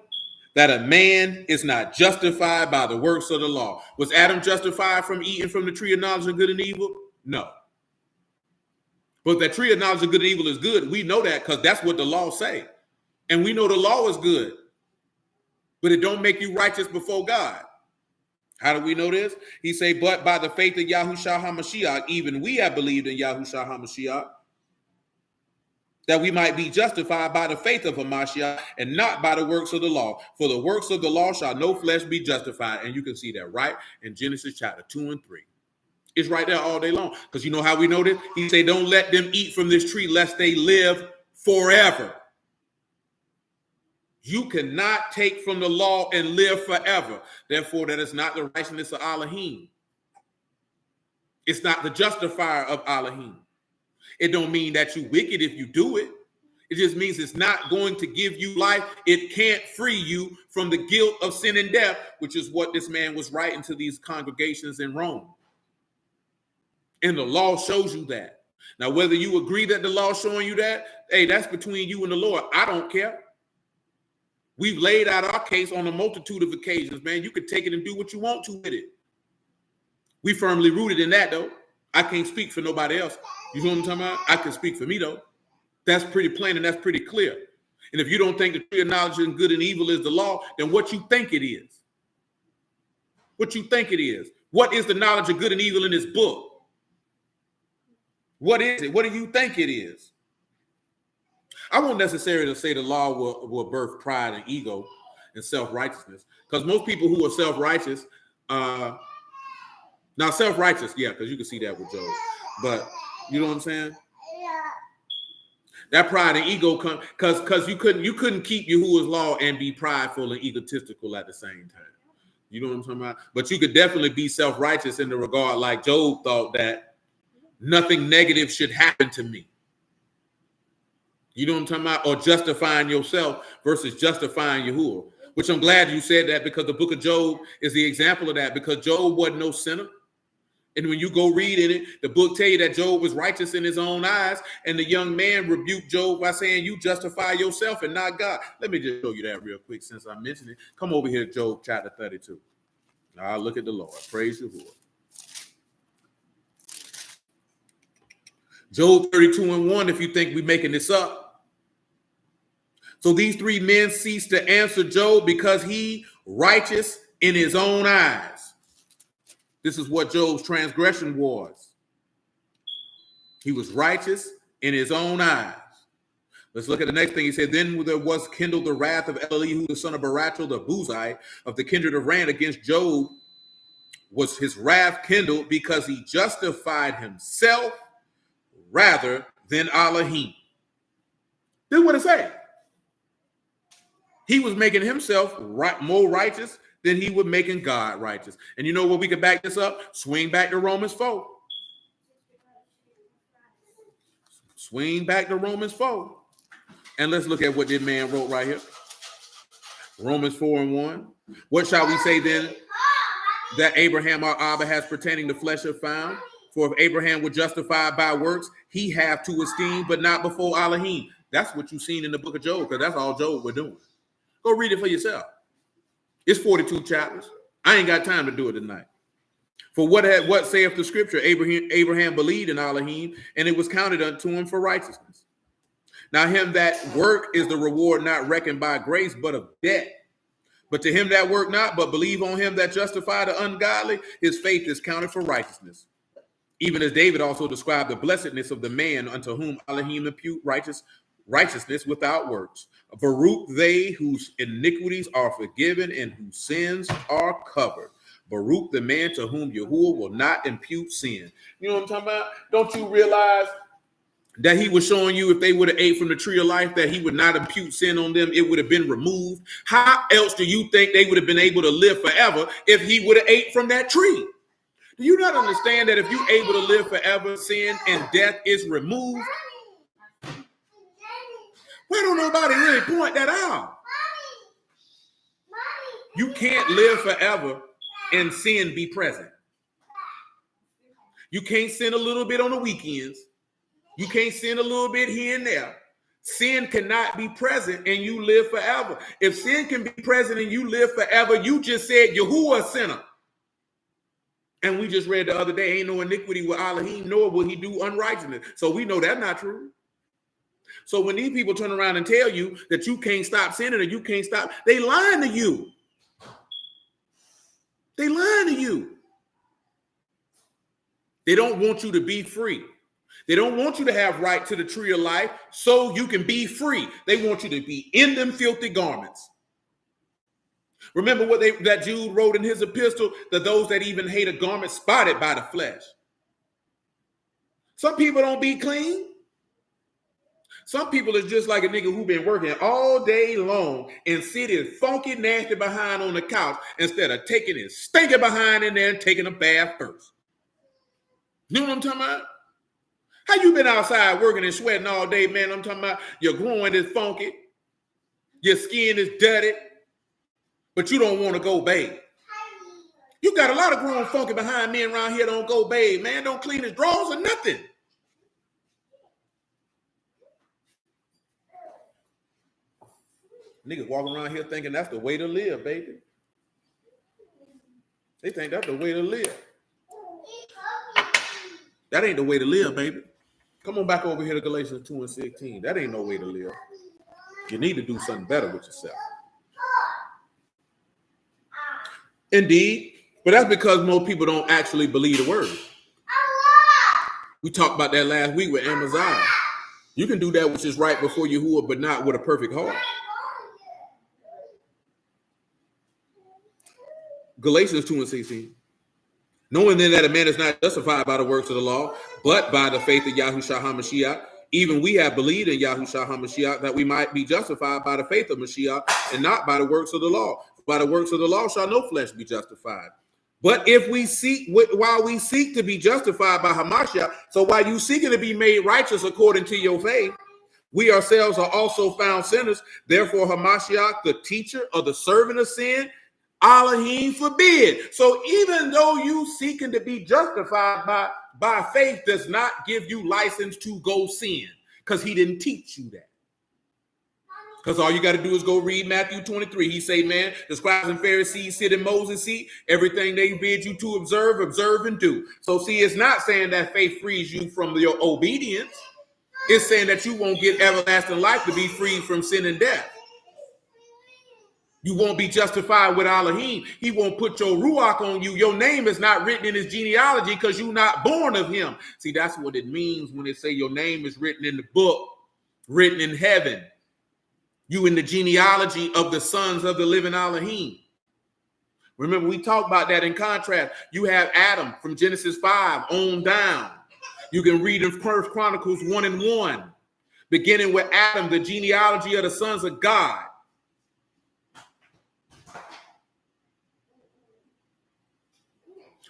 that a man is not justified by the works of the law. Was Adam justified from eating from the tree of knowledge of good and evil? No. But that tree of knowledge of good and evil is good. We know that because that's what the law say. And we know the law is good. But it don't make you righteous before God. How do we know this? He say, but by the faith of Yahusha HaMashiach, even we have believed in Yahusha HaMashiach, that we might be justified by the faith of HaMashiach and not by the works of the law. For the works of the law shall no flesh be justified. And you can see that right in Genesis chapter 2 and 3. It's right there all day long. Because you know how we know this? He say, don't let them eat from this tree lest they live forever. You cannot take from the law and live forever. Therefore, that is not the righteousness of Elohim. It's not the justifier of Elohim. It don't mean that you wicked if you do it. It just means it's not going to give you life. It can't free you from the guilt of sin and death, which is what this man was writing to these congregations in Rome. And the law shows you that. Now, whether you agree that the law is showing you that, hey, that's between you and the Lord. I don't care. We've laid out our case on a multitude of occasions, man. You can take it and do what you want to with it. We firmly rooted in that, though. I can't speak for nobody else. You know what I'm talking about? I can speak for me, though. That's pretty plain and that's pretty clear. And if you don't think the tree of knowledge and good and evil is the law, then what you think it is? What you think it is? What is the knowledge of good and evil in this book? What is it? What do you think it is? I won't necessarily say the law will birth pride and ego and self-righteousness, because most people who are self-righteous, now self-righteous, yeah, because you can see that with Job, but you know what I'm saying? That pride and ego come because you couldn't keep Yahuwah's law and be prideful and egotistical at the same time. You know what I'm talking about? But you could definitely be self-righteous in the regard like Job thought that nothing negative should happen to me. You know what I'm talking about? Or justifying yourself versus justifying Yahuwah. Which I'm glad you said that, because the book of Job is the example of that, because Job wasn't no sinner. And when you go read in it, the book tell you that Job was righteous in his own eyes, and the young man rebuked Job by saying, you justify yourself and not God. Let me just show you that real quick since I mentioned it. Come over here to Job chapter 32. Now look at the Lord. Praise Yahuwah. Job 32:1, if you think we're making this up. So these three men ceased to answer Job because he righteous in his own eyes. This is what Job's transgression was. He was righteous in his own eyes. Let's look at the next thing. He said, then there was kindled the wrath of Elihu, the son of Barachel, the Buzite, of the kindred of Ran against Job. Was his wrath kindled because he justified himself rather than Elohim. This is what it says. He was making himself more righteous than he was making God righteous. And you know what, we can back this up? Swing back to Romans 4. Swing back to Romans 4. And let's look at what this man wrote right here. Romans 4:1. What shall we say then that Abraham our Abba has pertaining to flesh have found? For if Abraham were justified by works, he have to esteem, but not before Elohim. That's what you've seen in the book of Job, because that's all Job was doing. Go read it for yourself. It's 42 chapters. I ain't got time to do it tonight. For what saith the scripture? Abraham believed in Elohim, and it was counted unto him for righteousness. Now him that work is the reward not reckoned by grace, but of debt. But to him that work not, but believe on him that justify the ungodly, his faith is counted for righteousness. Even as David also described the blessedness of the man unto whom Elohim impute righteousness without works. Baruch they whose iniquities are forgiven and whose sins are covered. Baruch the man to whom Yahuwah will not impute sin. You know what I'm talking about? Don't you realize that he was showing you if they would have ate from the tree of life, that he would not impute sin on them? It would have been removed. How else do you think they would have been able to live forever if he would have ate from that tree? Do you not understand that if you're able to live forever, sin and death is removed? Why don't nobody really point that out? You can't live forever and sin be present. You can't sin a little bit on the weekends. You can't sin a little bit here and there. Sin cannot be present and you live forever. If sin can be present and you live forever, you just said Yahuwah a sinner. And we just read the other day, ain't no iniquity with Elohim, nor will he do unrighteousness. So we know that's not true. So when these people turn around and tell you that you can't stop sinning or you can't stop, they lying to you. They lying to you. They don't want you to be free. They don't want you to have right to the tree of life so you can be free. They want you to be in them filthy garments. Remember what that Jude wrote in his epistle, that those that even hate a garment spotted by the flesh. Some people don't be clean. Some people is just like a nigga who been working all day long and sit his funky, nasty behind on the couch instead of taking his stinking behind in there and taking a bath first. You know what I'm talking about? How you been outside working and sweating all day, man? I'm talking about your groin is funky, your skin is dirty, but you don't want to go bathe. You got a lot of grown funky behind men around here don't go bathe, man. Don't clean his drawers or nothing. Niggas walking around here thinking that's the way to live, baby. They think that's the way to live. That ain't the way to live, baby. Come on back over here to Galatians 2:16. That ain't no way to live. You need to do something better with yourself. Indeed, but that's because most people don't actually believe the word. We talked about that last week with Amaziah. You can do that which is right before Yahuwah, but not with a perfect heart. Galatians 2:16. Knowing then that a man is not justified by the works of the law, but by the faith of Yahusha HaMashiach, even we have believed in Yahusha HaMashiach that we might be justified by the faith of Mashiach and not by the works of the law. By the works of the law shall no flesh be justified. But if we seek, while we seek to be justified by HaMashiach, so while you seeking to be made righteous according to your faith, we ourselves are also found sinners. Therefore, HaMashiach, the teacher or the servant of sin, Elohim forbid. So even though you seeking to be justified by faith does not give you license to go sin, because he didn't teach you that. Because all you got to do is go read Matthew 23. He say, man, the scribes and Pharisees sit in Moses' seat. Everything they bid you to observe, observe and do. So see, it's not saying that faith frees you from your obedience. It's saying that you won't get everlasting life to be freed from sin and death. You won't be justified with Elohim. He won't put your ruach on you. Your name is not written in his genealogy because you're not born of him. See, that's what it means when they say your name is written in the book, written in heaven. You in the genealogy of the sons of the living Elohim. Remember, we talked about that in contrast. You have Adam from Genesis 5 on down. You can read in 1 Chronicles 1:1, beginning with Adam, the genealogy of the sons of God.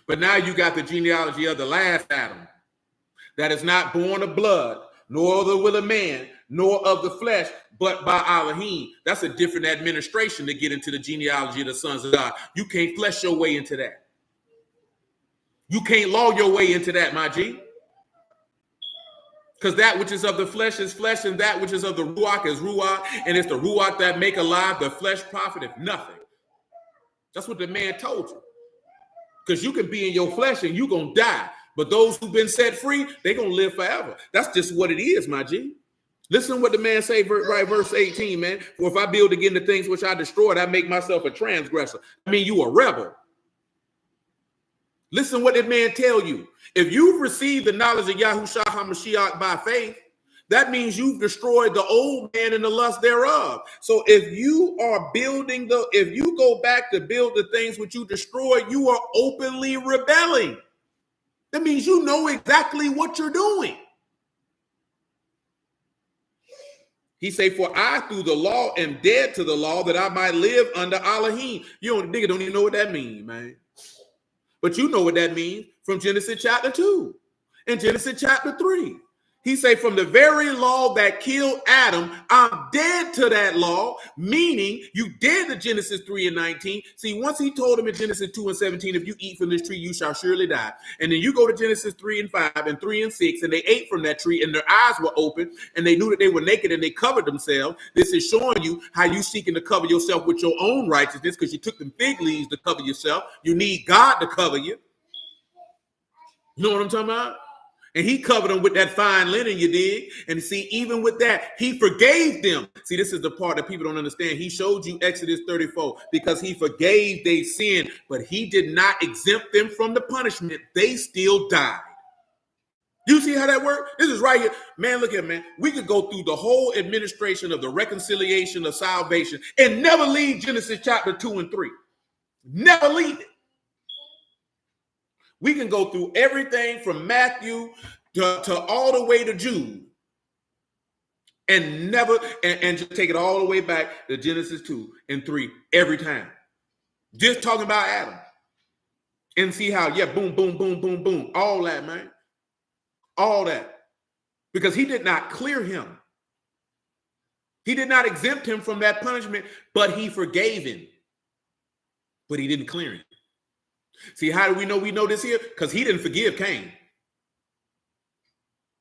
But now you got the genealogy of the last Adam that is not born of blood, nor of the will of man, nor of the flesh, but by Elohim. That's a different administration to get into the genealogy of the sons of God. You can't flesh your way into that. You can't law your way into that, my G. Because that which is of the flesh is flesh, and that which is of the ruach is ruach, and it's the ruach that make alive, the flesh profiteth nothing. That's what the man told you. Because you can be in your flesh and you're going to die. But those who've been set free, they're going to live forever. That's just what it is, my G. Listen to what the man say, right, verse 18, man. For if I build again the things which I destroyed, I make myself a transgressor. I mean, you a rebel. Listen to what that man tell you. If you've received the knowledge of Yahusha HaMashiach by faith, that means you've destroyed the old man and the lust thereof. So if you are building if you go back to build the things which you destroyed, you are openly rebelling. That means you know exactly what you're doing. He say, for I through the law am dead to the law that I might live under Elohim. Nigga don't even know what that means, man. But you know what that means from Genesis chapter 2 and Genesis chapter 3. He say, from the very law that killed Adam, I'm dead to that law, meaning you dead to Genesis 3:19. See, once he told him in Genesis 2:17, if you eat from this tree, you shall surely die. And then you go to Genesis 3:5 and 3:6, and they ate from that tree, and their eyes were open, and they knew that they were naked, and they covered themselves. This is showing you how you seeking to cover yourself with your own righteousness, because you took them fig leaves to cover yourself. You need God to cover you. You know what I'm talking about? And he covered them with that fine linen, you dig? And see, even with that, he forgave them. See, this is the part that people don't understand. He showed you Exodus 34 because he forgave their sin, but he did not exempt them from the punishment. They still died. You see how that works? This is right here. Man, look at man. We could go through the whole administration of the reconciliation of salvation and never leave Genesis chapter 2 and 3. Never leave it. We can go through everything from Matthew to all the way to Jude and never and just take it all the way back to Genesis 2 and 3 every time. Just talking about Adam and see how, yeah, boom, boom, boom, boom, boom. All that, man. All that. Because he did not clear him. He did not exempt him from that punishment, but he forgave him. But he didn't clear him. See, how do we know this here? Because he didn't forgive Cain.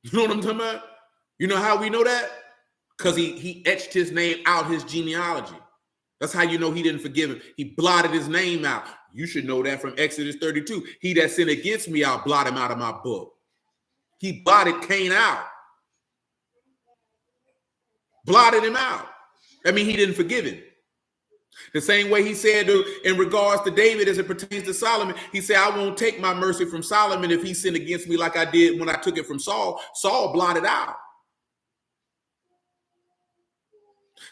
You know what I'm talking about? You know how we know that? Because he etched his name out his genealogy. That's how you know he didn't forgive him. He blotted his name out. You should know that from Exodus 32. He that sinned against me, I'll blot him out of my book. He blotted Cain out. Blotted him out. I mean, he didn't forgive him. The same way he said in regards to David as it pertains to Solomon, he said, I won't take my mercy from Solomon if he sinned against me like I did when I took it from Saul. Saul blotted out.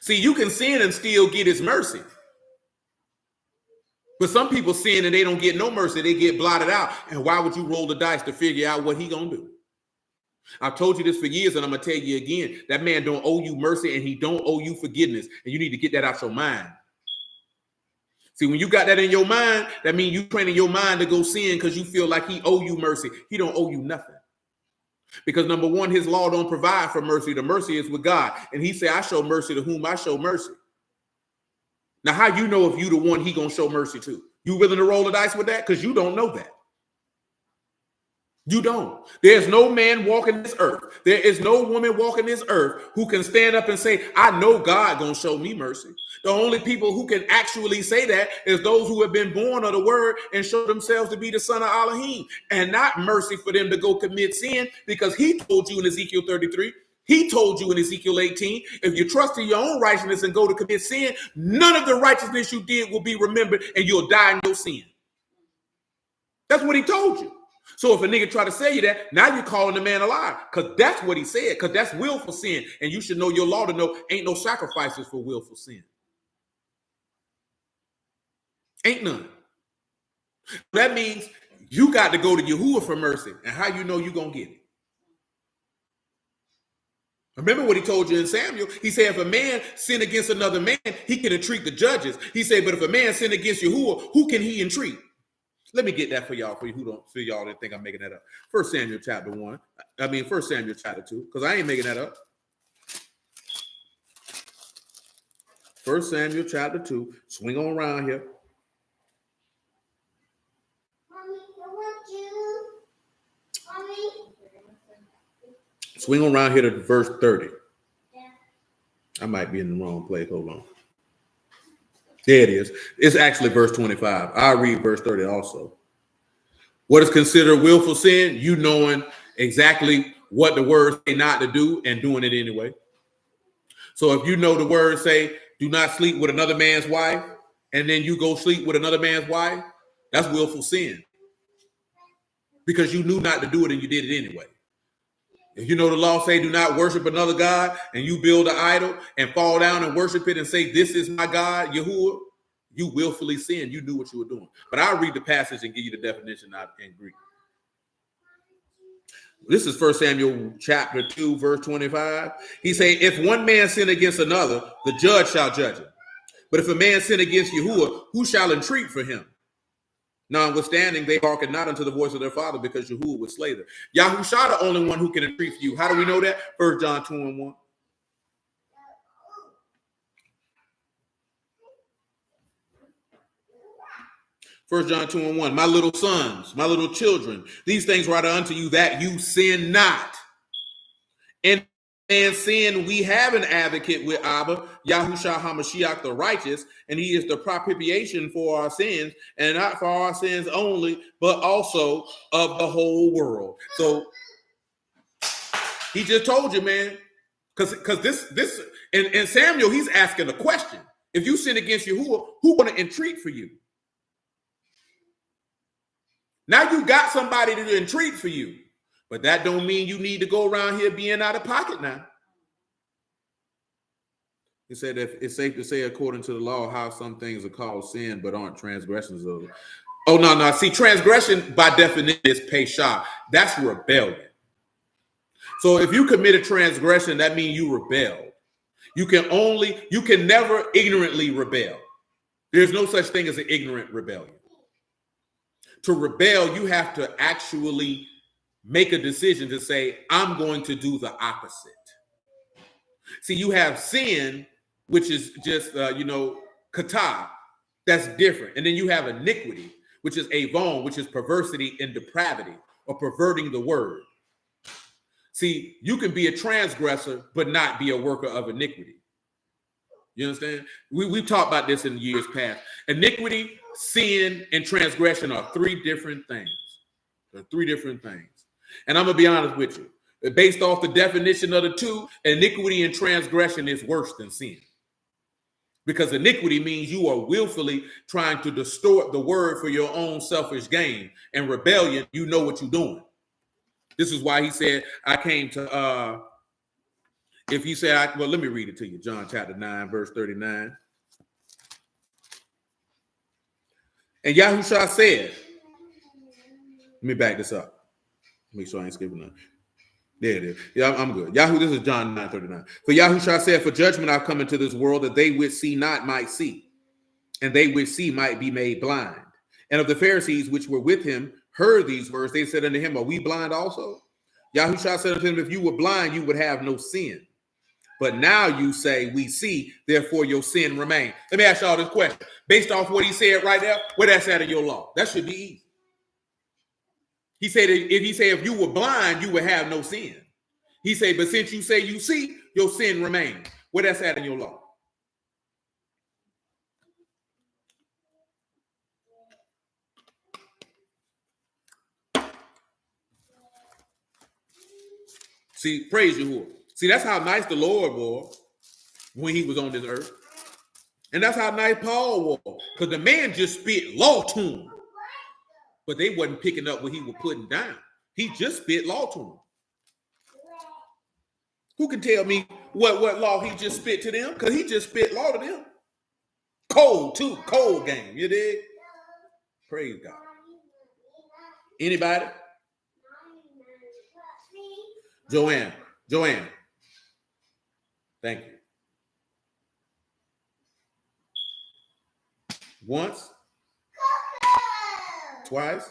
See, you can sin and still get his mercy. But some people sin and they don't get no mercy. They get blotted out. And why would you roll the dice to figure out what he gonna do? I've told you this for years, and I'm gonna tell you again. That man don't owe you mercy, and he don't owe you forgiveness. And you need to get that out your mind. See, when you got that in your mind, that means you training your mind to go sin because you feel like he owe you mercy. He don't owe you nothing. Because number one, his law don't provide for mercy. The mercy is with God. And he said, I show mercy to whom I show mercy. Now, how you know if you the one he gonna show mercy to? You willing to roll the dice with that? Because you don't know that. You don't. There's no man walking this earth. There is no woman walking this earth who can stand up and say, I know God gonna show me mercy. The only people who can actually say that is those who have been born of the word and show themselves to be the son of Elohim, and not mercy for them to go commit sin, because he told you in Ezekiel 33, he told you in Ezekiel 18, if you trust in your own righteousness and go to commit sin, none of the righteousness you did will be remembered and you'll die in your sin. That's what he told you. So if a nigga try to say you that, now you're calling the man a liar, because that's what he said, because that's willful sin. And you should know your law to know ain't no sacrifices for willful sin. Ain't none. That means you got to go to Yahuwah for mercy. And how you know you're going to get it? Remember what he told you in Samuel? He said, if a man sin against another man, he can entreat the judges. He said, but if a man sin against Yahuwah, who can he entreat? Let me get that for y'all that think I'm making that up. 1 Samuel chapter 2, because I ain't making that up. 1 Samuel chapter 2. Swing on around here. Mommy, I want you. Mommy. Swing around here to verse 30. Yeah. I might be in the wrong place. Hold on. There it is. It's actually verse 25. I'll read verse 30 also. What is considered willful sin? You knowing exactly what the words say not to do and doing it anyway. So if you know the words say, do not sleep with another man's wife, and then you go sleep with another man's wife, that's willful sin. Because you knew not to do it and you did it anyway. If you know the law say do not worship another God, and you build an idol and fall down and worship it and say this is my God, Yahuwah, you willfully sinned. You knew what you were doing. But I'll read the passage and give you the definition out in Greek. This is 1 Samuel chapter 2, verse 25. He say, if one man sin against another, the judge shall judge him. But if a man sin against Yahuwah, who shall entreat for him? Notwithstanding, they hearken not unto the voice of their father, because Yahuwah would slay them. Yahusha the only one who can entreat for you. How do we know that? 1 John 2:1. 1 John 2:1. My little sons, my little children, these things write unto you that you sin not. And sin, we have an advocate with Abba, Yahusha HaMashiach the righteous, and he is the propitiation for our sins, and not for our sins only, but also of the whole world. So he just told you, man, because this and Samuel, he's asking a question. If you sin against Yahuwah, who going to entreat for you? Now you got somebody to entreat for you. But that don't mean you need to go around here being out of pocket now. He said if it's safe to say, according to the law, how some things are called sin, but aren't transgressions of it. Oh, no. See, transgression by definition is pesha. That's rebellion. So if you commit a transgression, that means you rebelled. You can never ignorantly rebel. There's no such thing as an ignorant rebellion. To rebel, you have to actually make a decision to say, I'm going to do the opposite. See, you have sin, which is just, kata. That's different. And then you have iniquity, which is avon, which is perversity and depravity, or perverting the word. See, you can be a transgressor, but not be a worker of iniquity. You understand? We've talked about this in years past. Iniquity, sin, and transgression are three different things. They're three different things. And I'm going to be honest with you. Based off the definition of the two, iniquity and transgression is worse than sin. Because iniquity means you are willfully trying to distort the word for your own selfish gain. And rebellion, you know what you're doing. This is why he said, I came to If you say, well, let me read it to you. John chapter 9, verse 39. And Yahusha said, let me back this up. Make sure I ain't skipping nothing. There it is. Yeah, I'm good. This is John 9:39. For Yahusha said, for judgment I've come into this world, that they which see not might see, and they which see might be made blind. And of the Pharisees which were with him heard these words, they said unto him, are we blind also? Yahusha said unto him, if you were blind, you would have no sin. But now you say, we see, therefore your sin remains. Let me ask y'all this question. Based off what he said right there, where that's at in your law? That should be easy. He said, if you were blind, you would have no sin. He said, but since you say you see, your sin remains. Where that's at in your law? See, praise Yahuwah. See, that's how nice the Lord was when he was on this earth. And that's how nice Paul was. Because the man just spit law to him. But they wasn't picking up what he was putting down. He just spit law to him. Who can tell me what law he just spit to them? Because he just spit law to them. Cold, too. Cold game. You dig? Praise God. Anybody? Joanne. Thank you. Once? Twice?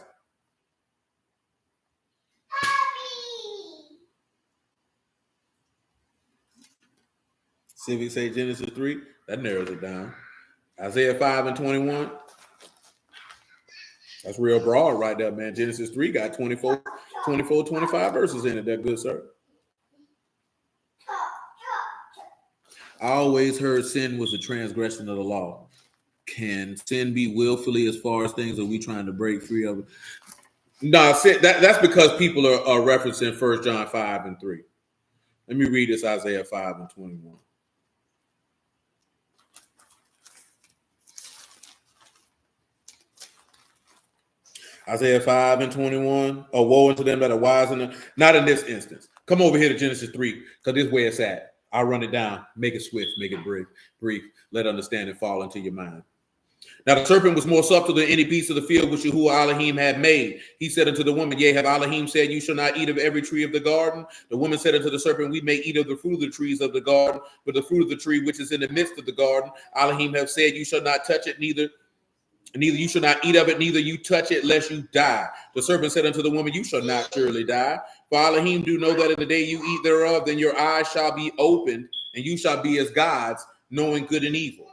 Civic say Genesis 3. That narrows it down. Isaiah 5 and 21. That's real broad right there, man. Genesis 3 got 25 verses in it. That good, sir. I always heard sin was a transgression of the law. Can sin be willfully as far as things that we trying to break free of? No, that's because people are referencing 1 John 5 and 3. Let me read this Isaiah 5 and 21. Isaiah 5 and 21. Oh, woe unto them that are wise in not in this instance. Come over here to Genesis 3, because this is where it's at. I'll run it down, make it swift, make it brief. Let understanding fall into your mind. Now the serpent was more subtle than any beast of the field which Yahuwah Elohim had made. He said unto the woman, yea, have Elohim said, you shall not eat of every tree of the garden? The woman said unto the serpent, we may eat of the fruit of the trees of the garden, but the fruit of the tree which is in the midst of the garden, Elohim have said, you shall not touch it, neither you shall not eat of it, neither you touch it, lest you die. The serpent said unto the woman, you shall not surely die. For Elohim do know that in the day you eat thereof, then your eyes shall be opened, and you shall be as gods, knowing good and evil.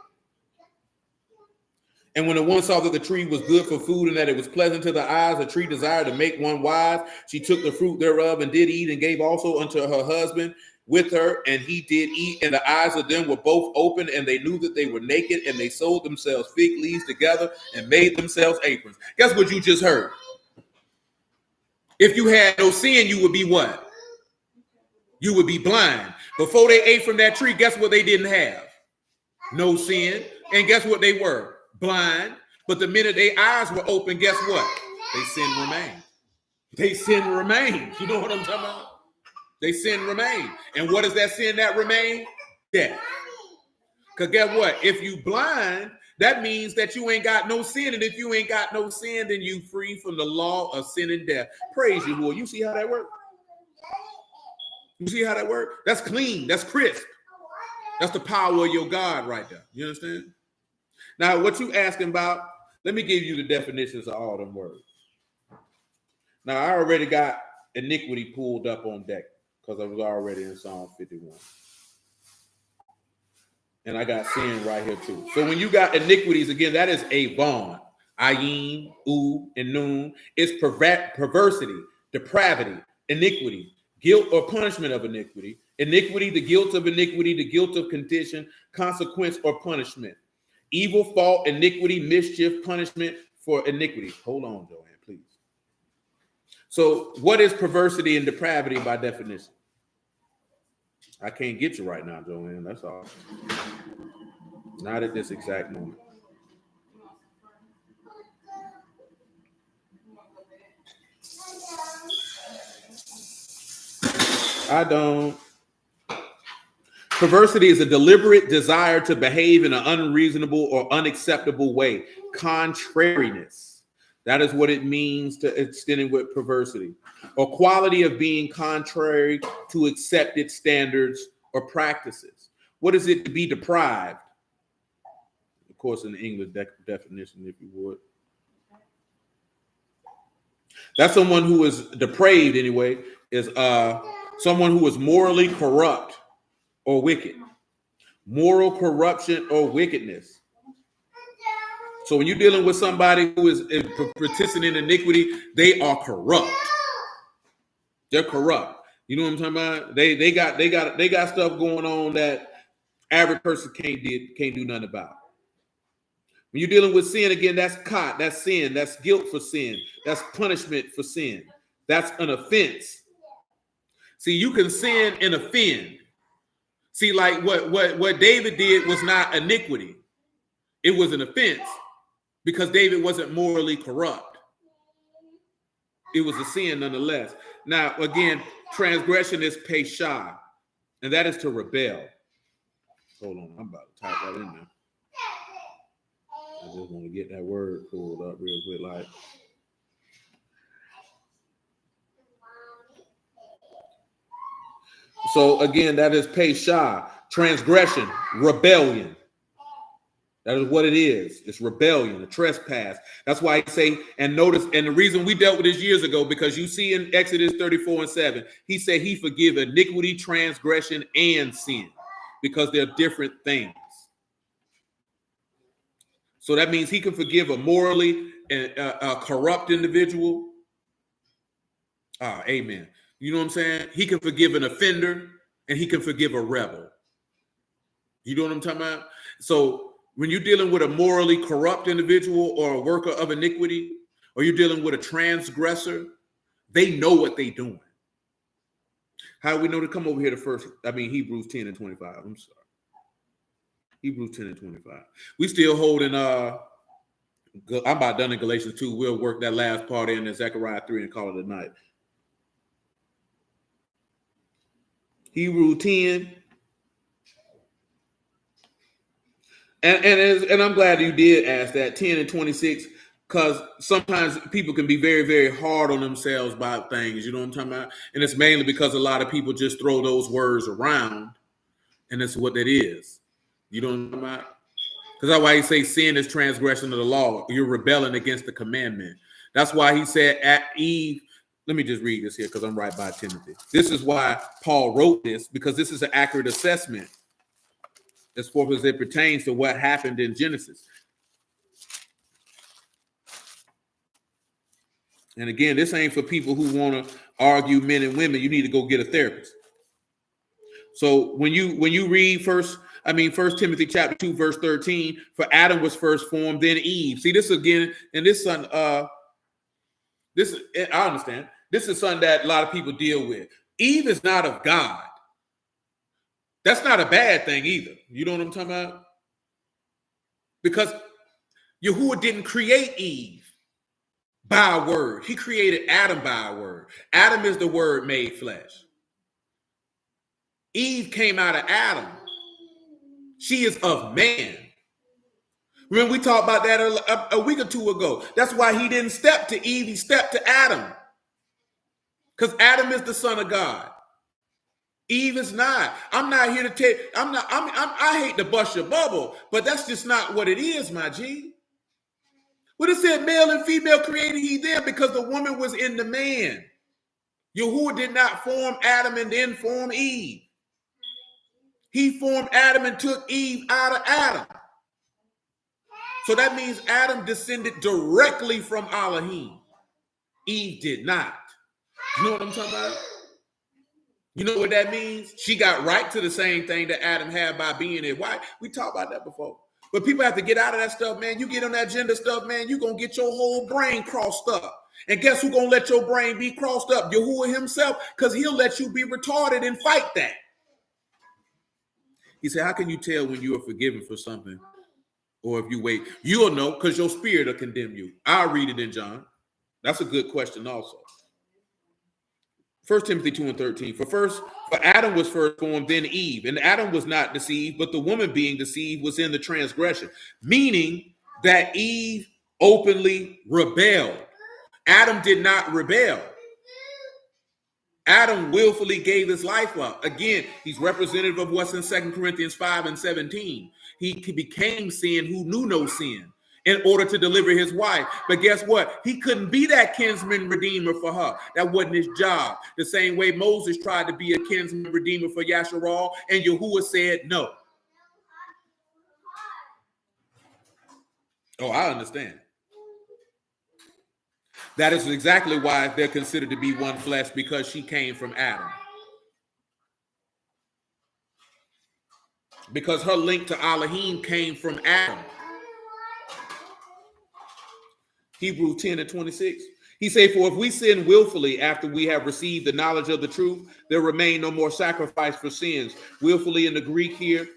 And when the woman saw that the tree was good for food, and that it was pleasant to the eyes, the tree desired to make one wise, she took the fruit thereof, and did eat, and gave also unto her husband with her, and he did eat, and the eyes of them were both open, and they knew that they were naked, and they sewed themselves fig leaves together and made themselves aprons. Guess what you just heard? If you had no sin, you would be what? You would be blind. Before they ate from that tree, guess what they didn't have? No sin. And guess what they were? Blind. But the minute their eyes were open, guess what? They sin remained. They sin remained. You know what I'm talking about? They sin remain. And what is that sin that remain? Death. Because guess what? If you blind, that means that you ain't got no sin. And if you ain't got no sin, then you free from the law of sin and death. Praise you, Lord. You see how that works? You see how that works? That's clean. That's crisp. That's the power of your God right there. You understand? Now, what you asking about, let me give you the definitions of all them words. Now, I already got iniquity pulled up on deck, because I was already in Psalm 51. And I got sin right here too. So when you got iniquities, again, that is avon, ayin, u, and nun. It's perversity, depravity, iniquity, guilt or punishment of iniquity. Iniquity, the guilt of iniquity, the guilt of condition, consequence or punishment. Evil, fault, iniquity, mischief, punishment for iniquity. Hold on, Joanne, please. So what is perversity and depravity by definition? I can't get you right now, Joanne. That's all. Not at this exact moment. I don't. Perversity is a deliberate desire to behave in an unreasonable or unacceptable way. Contrariness. That is what it means to extending with perversity. Or quality of being contrary to accepted standards or practices. What is it to be deprived? Of course, in the English definition, if you would. That's someone who is depraved anyway, is someone who is morally corrupt or wicked. Moral corruption or wickedness. So when you're dealing with somebody who is participating in iniquity, they are corrupt. They're corrupt. You know what I'm talking about? They got stuff going on that average person can't do nothing about. When you're dealing with sin, again, that's sin, that's guilt for sin, that's punishment for sin, that's an offense. See, you can sin and offend. See, like what David did was not iniquity. It was an offense because David wasn't morally corrupt. It was a sin nonetheless. Now, again, transgression is pesha, and that is to rebel. Hold on, I'm about to type that in there. I just want to get that word pulled up real quick, like. So again, that is pesha, transgression, rebellion. That is what it is. It's rebellion, a trespass. That's why I say, and notice, and the reason we dealt with this years ago, because you see in Exodus 34:7, he said he forgive iniquity, transgression, and sin, because they're different things. So that means he can forgive a morally corrupt individual. Amen. You know what I'm saying? He can forgive an offender, and he can forgive a rebel. You know what I'm talking about? So when you're dealing with a morally corrupt individual or a worker of iniquity, or you're dealing with a transgressor, they know what they're doing. How do we know to come over here to Hebrews 10 and 25? I'm sorry. Hebrews 10 and 25. We still holding, I'm about done in Galatians 2. We'll work that last part in Zechariah 3 and call it a night. Hebrews 10. And I'm glad you did ask that, 10 and 26, because sometimes people can be very, very hard on themselves about things. You know what I'm talking about? And it's mainly because a lot of people just throw those words around, and that's what that is. You know what I'm talking about? Because that's why he say sin is transgression of the law. You're rebelling against the commandment. That's why he said at Eve. Let me just read this here because I'm right by Timothy. This is why Paul wrote this, because this is an accurate assessment as far as it pertains to what happened in Genesis. And again, this ain't for people who want to argue men and women. You need to go get a therapist. So when you read First Timothy chapter 2, verse 13, for Adam was first formed, then Eve. See this again, and this son, I understand. This is something that a lot of people deal with. Eve is not of God. That's not a bad thing either. You know what I'm talking about? Because Yahuwah didn't create Eve by a word. He created Adam by a word. Adam is the word made flesh. Eve came out of Adam. She is of man. Remember we talked about that a week or two ago. That's why he didn't step to Eve. He stepped to Adam. Because Adam is the son of God. Eve is not. I'm not here to take. I hate to bust your bubble, but that's just not what it is, my G. What it said, male and female created he them, because the woman was in the man. Yahuwah did not form Adam and then form Eve. He formed Adam and took Eve out of Adam. So that means Adam descended directly from Elohim. Eve did not. You know what I'm talking about? You know what that means? She got right to the same thing that Adam had by being his wife. We talked about that before. But people have to get out of that stuff, man. You get on that gender stuff, man, you're going to get your whole brain crossed up. And guess who's going to let your brain be crossed up? Yahuwah himself, because he'll let you be retarded and fight that. He said, how can you tell when you are forgiven for something? Or if you wait, you'll know because your spirit will condemn you. I'll read it in John. That's a good question also. 1 Timothy 2:13. For Adam was first born, then Eve. And Adam was not deceived, but the woman being deceived was in the transgression. Meaning that Eve openly rebelled. Adam did not rebel. Adam willfully gave his life up. Again, he's representative of what's in 2 Corinthians 5:17. He became sin who knew no sin in order to deliver his wife. But guess what? He couldn't be that kinsman redeemer for her. That wasn't his job. The same way Moses tried to be a kinsman redeemer for Yasharal, and Yahuwah said no. Oh, I understand. That is exactly why they're considered to be one flesh, because she came from Adam. Because her link to Elohim came from Adam. Hebrews 10:26. He said, for if we sin willfully after we have received the knowledge of the truth, there remain no more sacrifice for sins. Willfully in the Greek here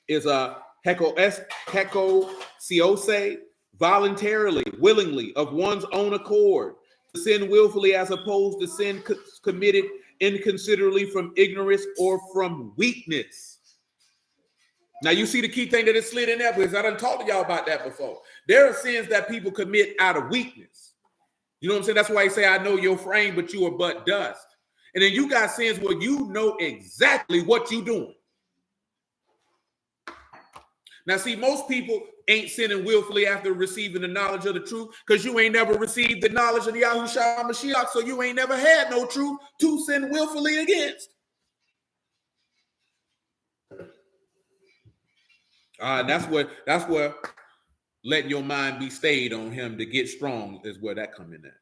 is a hekosiose, voluntarily, willingly, of one's own accord. Sin willfully as opposed to sin committed inconsiderately from ignorance or from weakness. Now you see the key thing that is slid in there, because I done talked to y'all about that before. There are sins that people commit out of weakness. You know what I'm saying? That's why he say, I know your frame, but you are but dust. And then you got sins where you know exactly what you're doing. Now, see, most people ain't sinning willfully after receiving the knowledge of the truth, because you ain't never received the knowledge of the Yahushua HaMashiach, so you ain't never had no truth to sin willfully against. That's where letting your mind be stayed on him to get strong is where that come in at.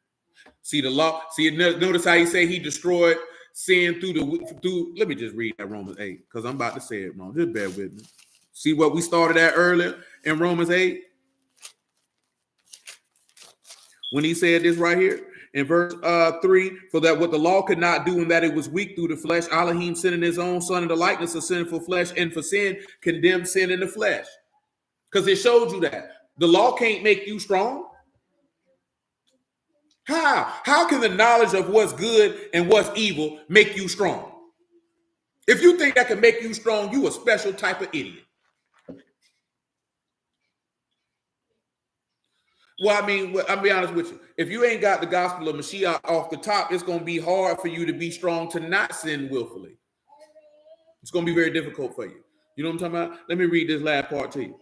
See the law. See, notice how he say he destroyed sin through. Let me just read that Romans 8, because I'm about to say it wrong. Just bear with me. See what we started at earlier in Romans 8? When he said this right here in verse 3, for that what the law could not do, and that it was weak through the flesh, Elohim sending his own son in the likeness of sinful flesh, and for sin condemned sin in the flesh. Because it showed you that the law can't make you strong. How can the knowledge of what's good and what's evil make you strong? If you think that can make you strong, you a special type of idiot. Well, I mean, I'll be honest with you. If you ain't got the gospel of Mashiach off the top, it's going to be hard for you to be strong to not sin willfully. It's going to be very difficult for you. You know what I'm talking about? Let me read this last part to you.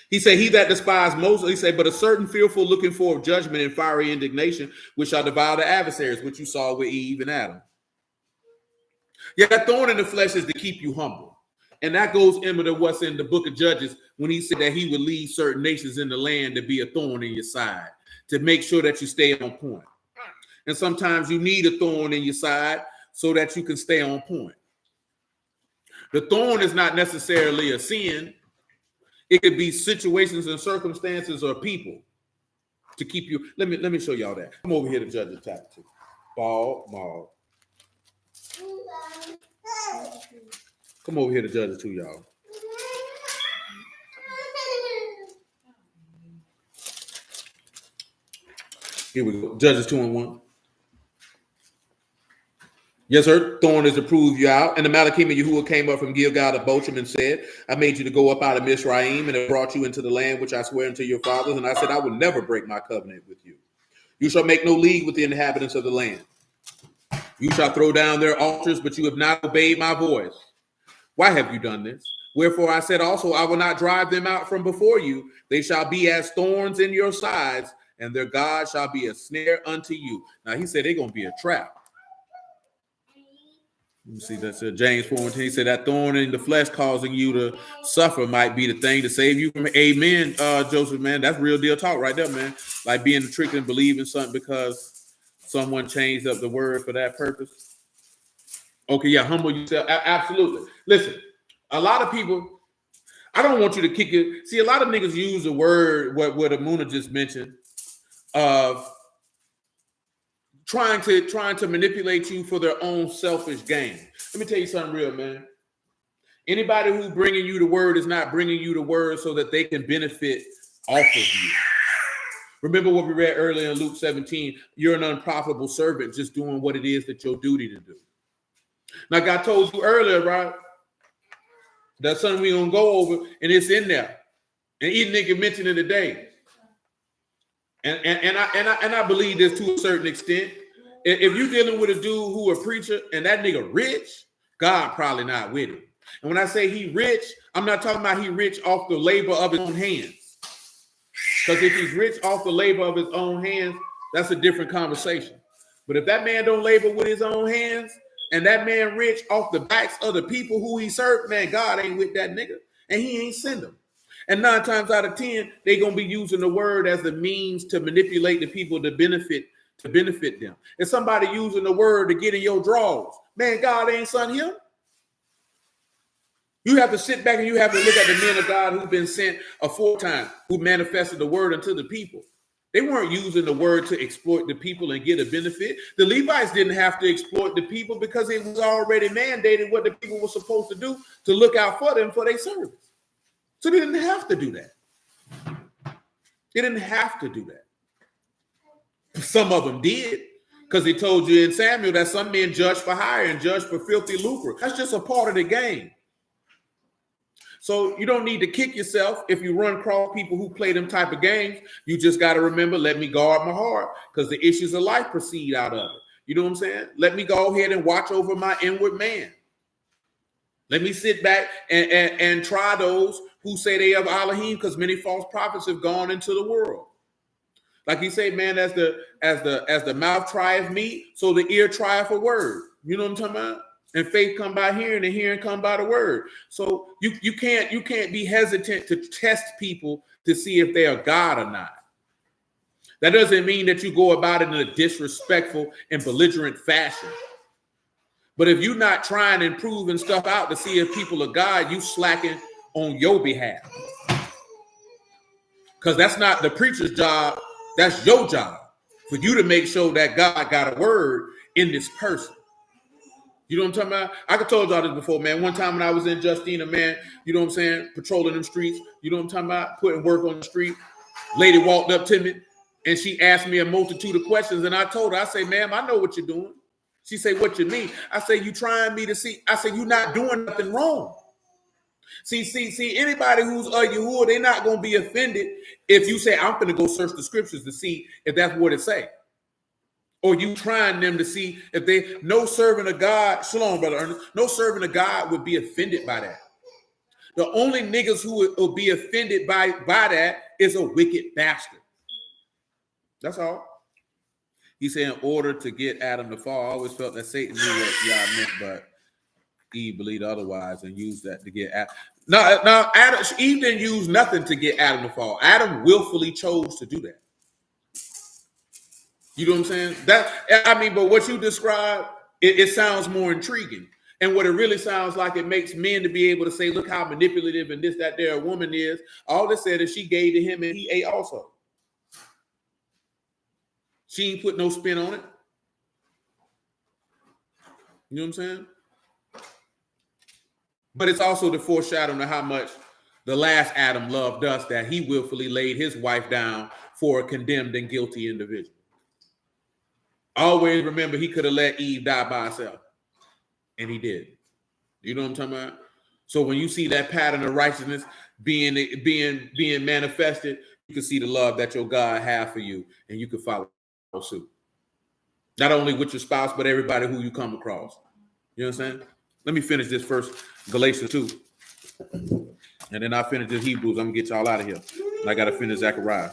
He said, he that despised Moses, he said, but a certain fearful looking for of judgment and fiery indignation, which shall devour the adversaries, which you saw with Eve and Adam. Yeah, that thorn in the flesh is to keep you humble. And that goes into what's in the book of Judges when he said that he would lead certain nations in the land to be a thorn in your side, to make sure that you stay on point. And sometimes you need a thorn in your side so that you can stay on point. The thorn is not necessarily a sin. It could be situations and circumstances or people to keep you. Let me show y'all that. Come over here to Judges chapter 2. Ball. Come over here to Judges 2, y'all. Here we go. Judges 2:1. Yes, sir. Thorn is to prove you out. And the Malachim of Yahuwah came up from Gilgal to Bochum and said, I made you to go up out of Mizraim and have brought you into the land which I swear unto your fathers. And I said, I will never break my covenant with you. You shall make no league with the inhabitants of the land. You shall throw down their altars, but you have not obeyed my voice. Why have you done this? Wherefore I said also, I will not drive them out from before you. They shall be as thorns in your sides, and their God shall be a snare unto you. Now he said they're going to be a trap. You see, that's James 4:10. He said that thorn in the flesh causing you to suffer might be the thing to save you from it. Amen, Joseph, man. That's real deal talk right there, man. Like being tricked and believing something because someone changed up the word for that purpose. Okay, yeah, humble yourself. Absolutely. Listen, a lot of people, I don't want you to kick it. See, a lot of niggas use the word, what Amuna just mentioned, of trying to manipulate you for their own selfish gain. Let me tell you something real, man. Anybody who bringing you the word is not bringing you the word so that they can benefit off of you. Remember what we read earlier in Luke 17. You're an unprofitable servant just doing what it is that your duty to do. Now, God told you earlier, right? That's something we're going to go over, and it's in there. And even nigga mentioned it today. And I believe this to a certain extent. If you're dealing with a dude who a preacher and that nigga rich, God probably not with him. And when I say he rich, I'm not talking about he rich off the labor of his own hands. Because if he's rich off the labor of his own hands, that's a different conversation. But if that man don't labor with his own hands, and that man rich off the backs of the people who he served, man, God ain't with that nigga. And he ain't send them. And 9 times out of 10, they're going to be using the word as the means to manipulate the people to benefit them. If somebody using the word to get in your drawers, man, God ain't sent him. You have to sit back and you have to look at the men of God who've been sent aforetime, who manifested the word unto the people. They weren't using the word to exploit the people and get a benefit. The Levites didn't have to exploit the people because it was already mandated what the people were supposed to do to look out for them for their service. So they didn't have to do that. They didn't have to do that. Some of them did, because he told you in Samuel that some men judge for hire and judge for filthy lucre. That's just a part of the game. So you don't need to kick yourself if you run across people who play them type of games. You just got to remember, let me guard my heart, because the issues of life proceed out of it. You know what I'm saying? Let me go ahead and watch over my inward man. Let me sit back and try those who say they have Elohim, because many false prophets have gone into the world. Like he said, man, as the mouth trieth meat, so the ear trieth a word. You know what I'm talking about? And faith come by hearing, and hearing come by the word. So you can't be hesitant to test people to see if they are God or not. That doesn't mean that you go about it in a disrespectful and belligerent fashion. But if you're not trying and proving stuff out to see if people are God, you slacking on your behalf. Because that's not the preacher's job. That's your job, for you to make sure that God got a word in this person. You know what I'm talking about? I told y'all this before, man. One time when I was in Justina, man, you know what I'm saying, patrolling them streets, you know what I'm talking about, putting work on the street. Lady walked up to me, and she asked me a multitude of questions, and I told her, I say, ma'am, I know what you're doing. She say, what you mean? I say, you trying me to see. I say, you're not doing nothing wrong. See, anybody who's a Yahuwah, they're not going to be offended if you say, I'm going to go search the scriptures to see if that's what it say. Or you trying them to see if they, no servant of God, shalom, brother Ernest, no servant of God would be offended by that. The only niggas who will be offended by that is a wicked bastard. That's all. He said, in order to get Adam to fall, I always felt that Satan knew what y'all meant, but Eve believed otherwise and used that to get Adam. No, Eve didn't use nothing to get Adam to fall. Adam willfully chose to do that. You know what I'm saying? But what you described, it sounds more intriguing. And what it really sounds like, it makes men to be able to say, look how manipulative and this, that, there a woman is. All it said is she gave to him and he ate also. She ain't put no spin on it. You know what I'm saying? But it's also the foreshadowing of how much the last Adam loved us, that he willfully laid his wife down for a condemned and guilty individual. Always remember, he could have let Eve die by herself, and he did. You know what I'm talking about? So when you see that pattern of righteousness being manifested, you can see the love that your God has for you, and you can follow suit. Not only with your spouse, but everybody who you come across. You know what I'm saying? Let me finish this first, Galatians 2. And then I'll finish this Hebrews. I'm going to get y'all out of here. And I got to finish Zechariah.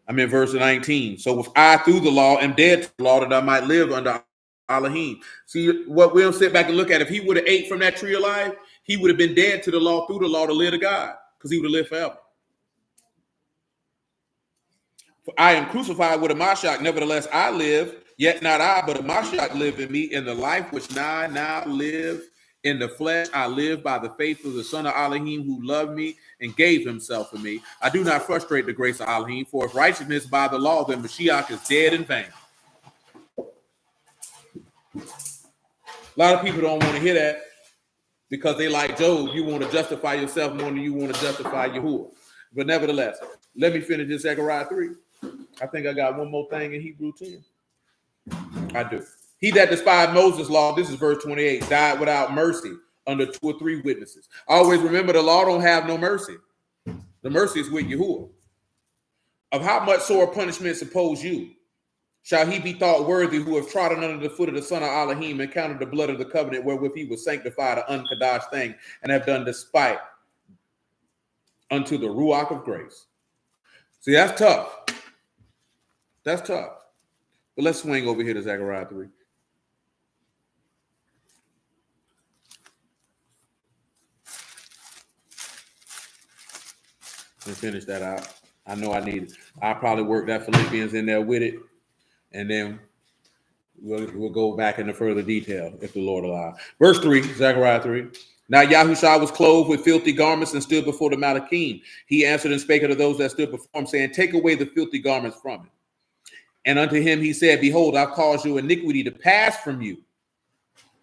I'm in verse 19. So if I through the law am dead to the law, that I might live under Elohim. See, what we'll sit back and look at, if he would have ate from that tree of life, he would have been dead to the law through the law to live to God, because he would have lived forever. For I am crucified with HaMashiach, nevertheless I live, yet not I, but HaMashiach live in me, in the life which I now live in the flesh. I live by the faith of the Son of Elohim, who loved me and gave himself for me. I do not frustrate the grace of Elohim, for if righteousness by the law, then Mashiach is dead in vain. A lot of people don't want to hear that, because they like Job. You want to justify yourself more than you want to justify Yahuwah. But nevertheless, Let me finish this Zechariah 3. I think I got one more thing in Hebrew 10. I do. He that despised Moses' law, this is verse 28, died without mercy under 2 or 3 witnesses. Always remember, the law don't have no mercy. The mercy is with Yahuwah. Of how much sore punishment suppose you shall he be thought worthy who have trodden under the foot of the son of Elohim and counted the blood of the covenant wherewith he was sanctified an unkadash thing and have done despite unto the ruach of grace. See, that's tough. That's tough. But let's swing over here to Zechariah 3. And finish that out. I know I need it. I'll probably work that Philippians in there with it. And then we'll go back into further detail if the Lord allows. Verse 3, Zechariah 3. Now Yahusha was clothed with filthy garments and stood before the Malachim. He answered and spake unto those that stood before him, saying, take away the filthy garments from him. And unto him he said, behold, I've caused your iniquity to pass from you.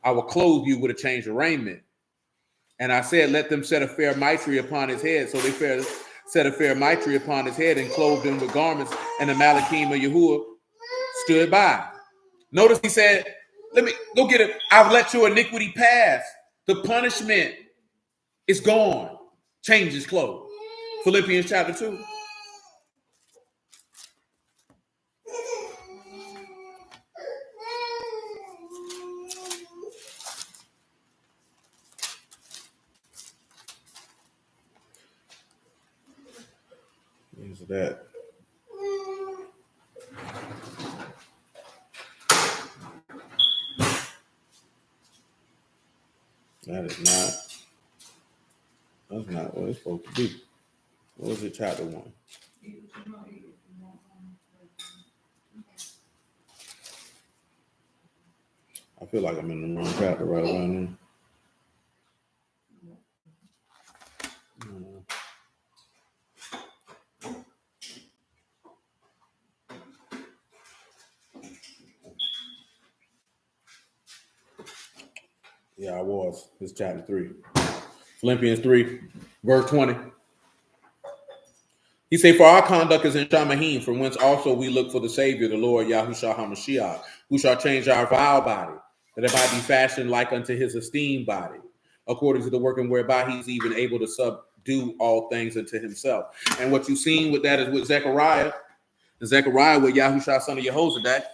I will clothe you with a change of raiment. And I said, let them set a fair mitre upon his head. So they set a fair mitre upon his head and clothed him with garments. And the Malachim of Yahuwah stood by. Notice he said, let me go get it. I've let your iniquity pass. The punishment is gone. Change his clothes. Philippians chapter 2. Here's that. That's not what it's supposed to be. What was it, chapter 1? I feel like I'm in the wrong chapter right around there. Yeah, I was. It's chapter 3. Philippians 3, verse 20. He say, for our conduct is in Shamahim, from whence also we look for the Savior, the Lord Yahusha HaMashiach, who shall change our vile body, that it might be fashioned like unto his esteemed body, according to the working whereby he's even able to subdue all things unto himself. And what you've seen with that is with Zechariah, with Yahusha son of Jehozadak,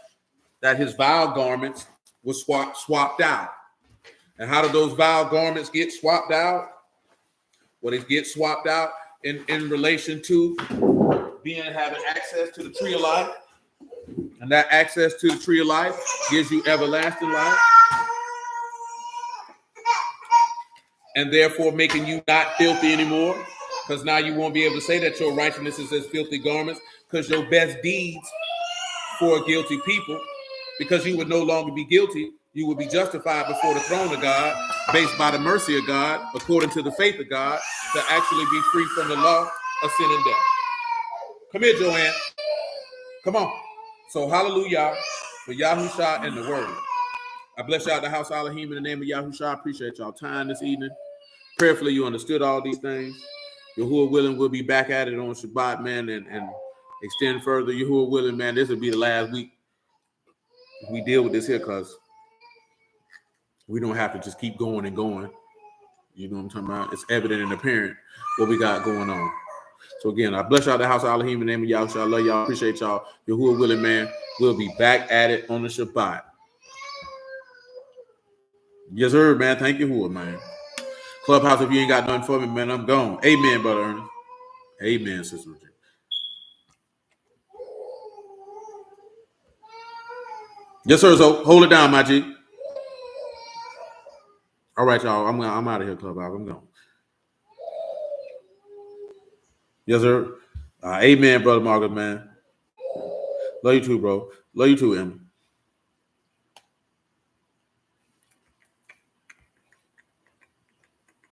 that his vile garments were swapped out. And how do those vile garments get swapped out? Well, they get swapped out in relation to having access to the tree of life. And that access to the tree of life gives you everlasting life. And therefore making you not filthy anymore. Because now you won't be able to say that your righteousness is as filthy garments, because your best deeds for a guilty people, because you would no longer be guilty, you would be justified before the throne of God, based by the mercy of God, according to the faith of God, to actually be free from the law of sin and death. Come here, Joanne. Come on. So hallelujah for Yahusha and the word. I bless y'all at the house Elohim in the name of Yahusha. I appreciate y'all time this evening. Prayerfully, you understood all these things. Yahuwah willing, we'll be back at it on Shabbat, man, and extend further. Yahuwah willing, man, this will be the last week we deal with this here, because we don't have to just keep going and going. You know what I'm talking about? It's evident and apparent what we got going on. So again, I bless y'all at the house of Elohim in the name of Yahusha. I love y'all. Appreciate y'all. Yahuwah willing, man. We'll be back at it on the Shabbat. Yes, sir, man. Thank you, Yahuwah, man. Clubhouse, if you ain't got nothing for me, man, I'm gone. Amen, brother Ernest. Amen, sister Richard. Yes, sir. So hold it down, my G. All right, y'all. I'm out of here, Clubhouse. I'm gone. Yes, sir. Amen, brother Margaret, man. Love you too, bro. Love you too, Emma.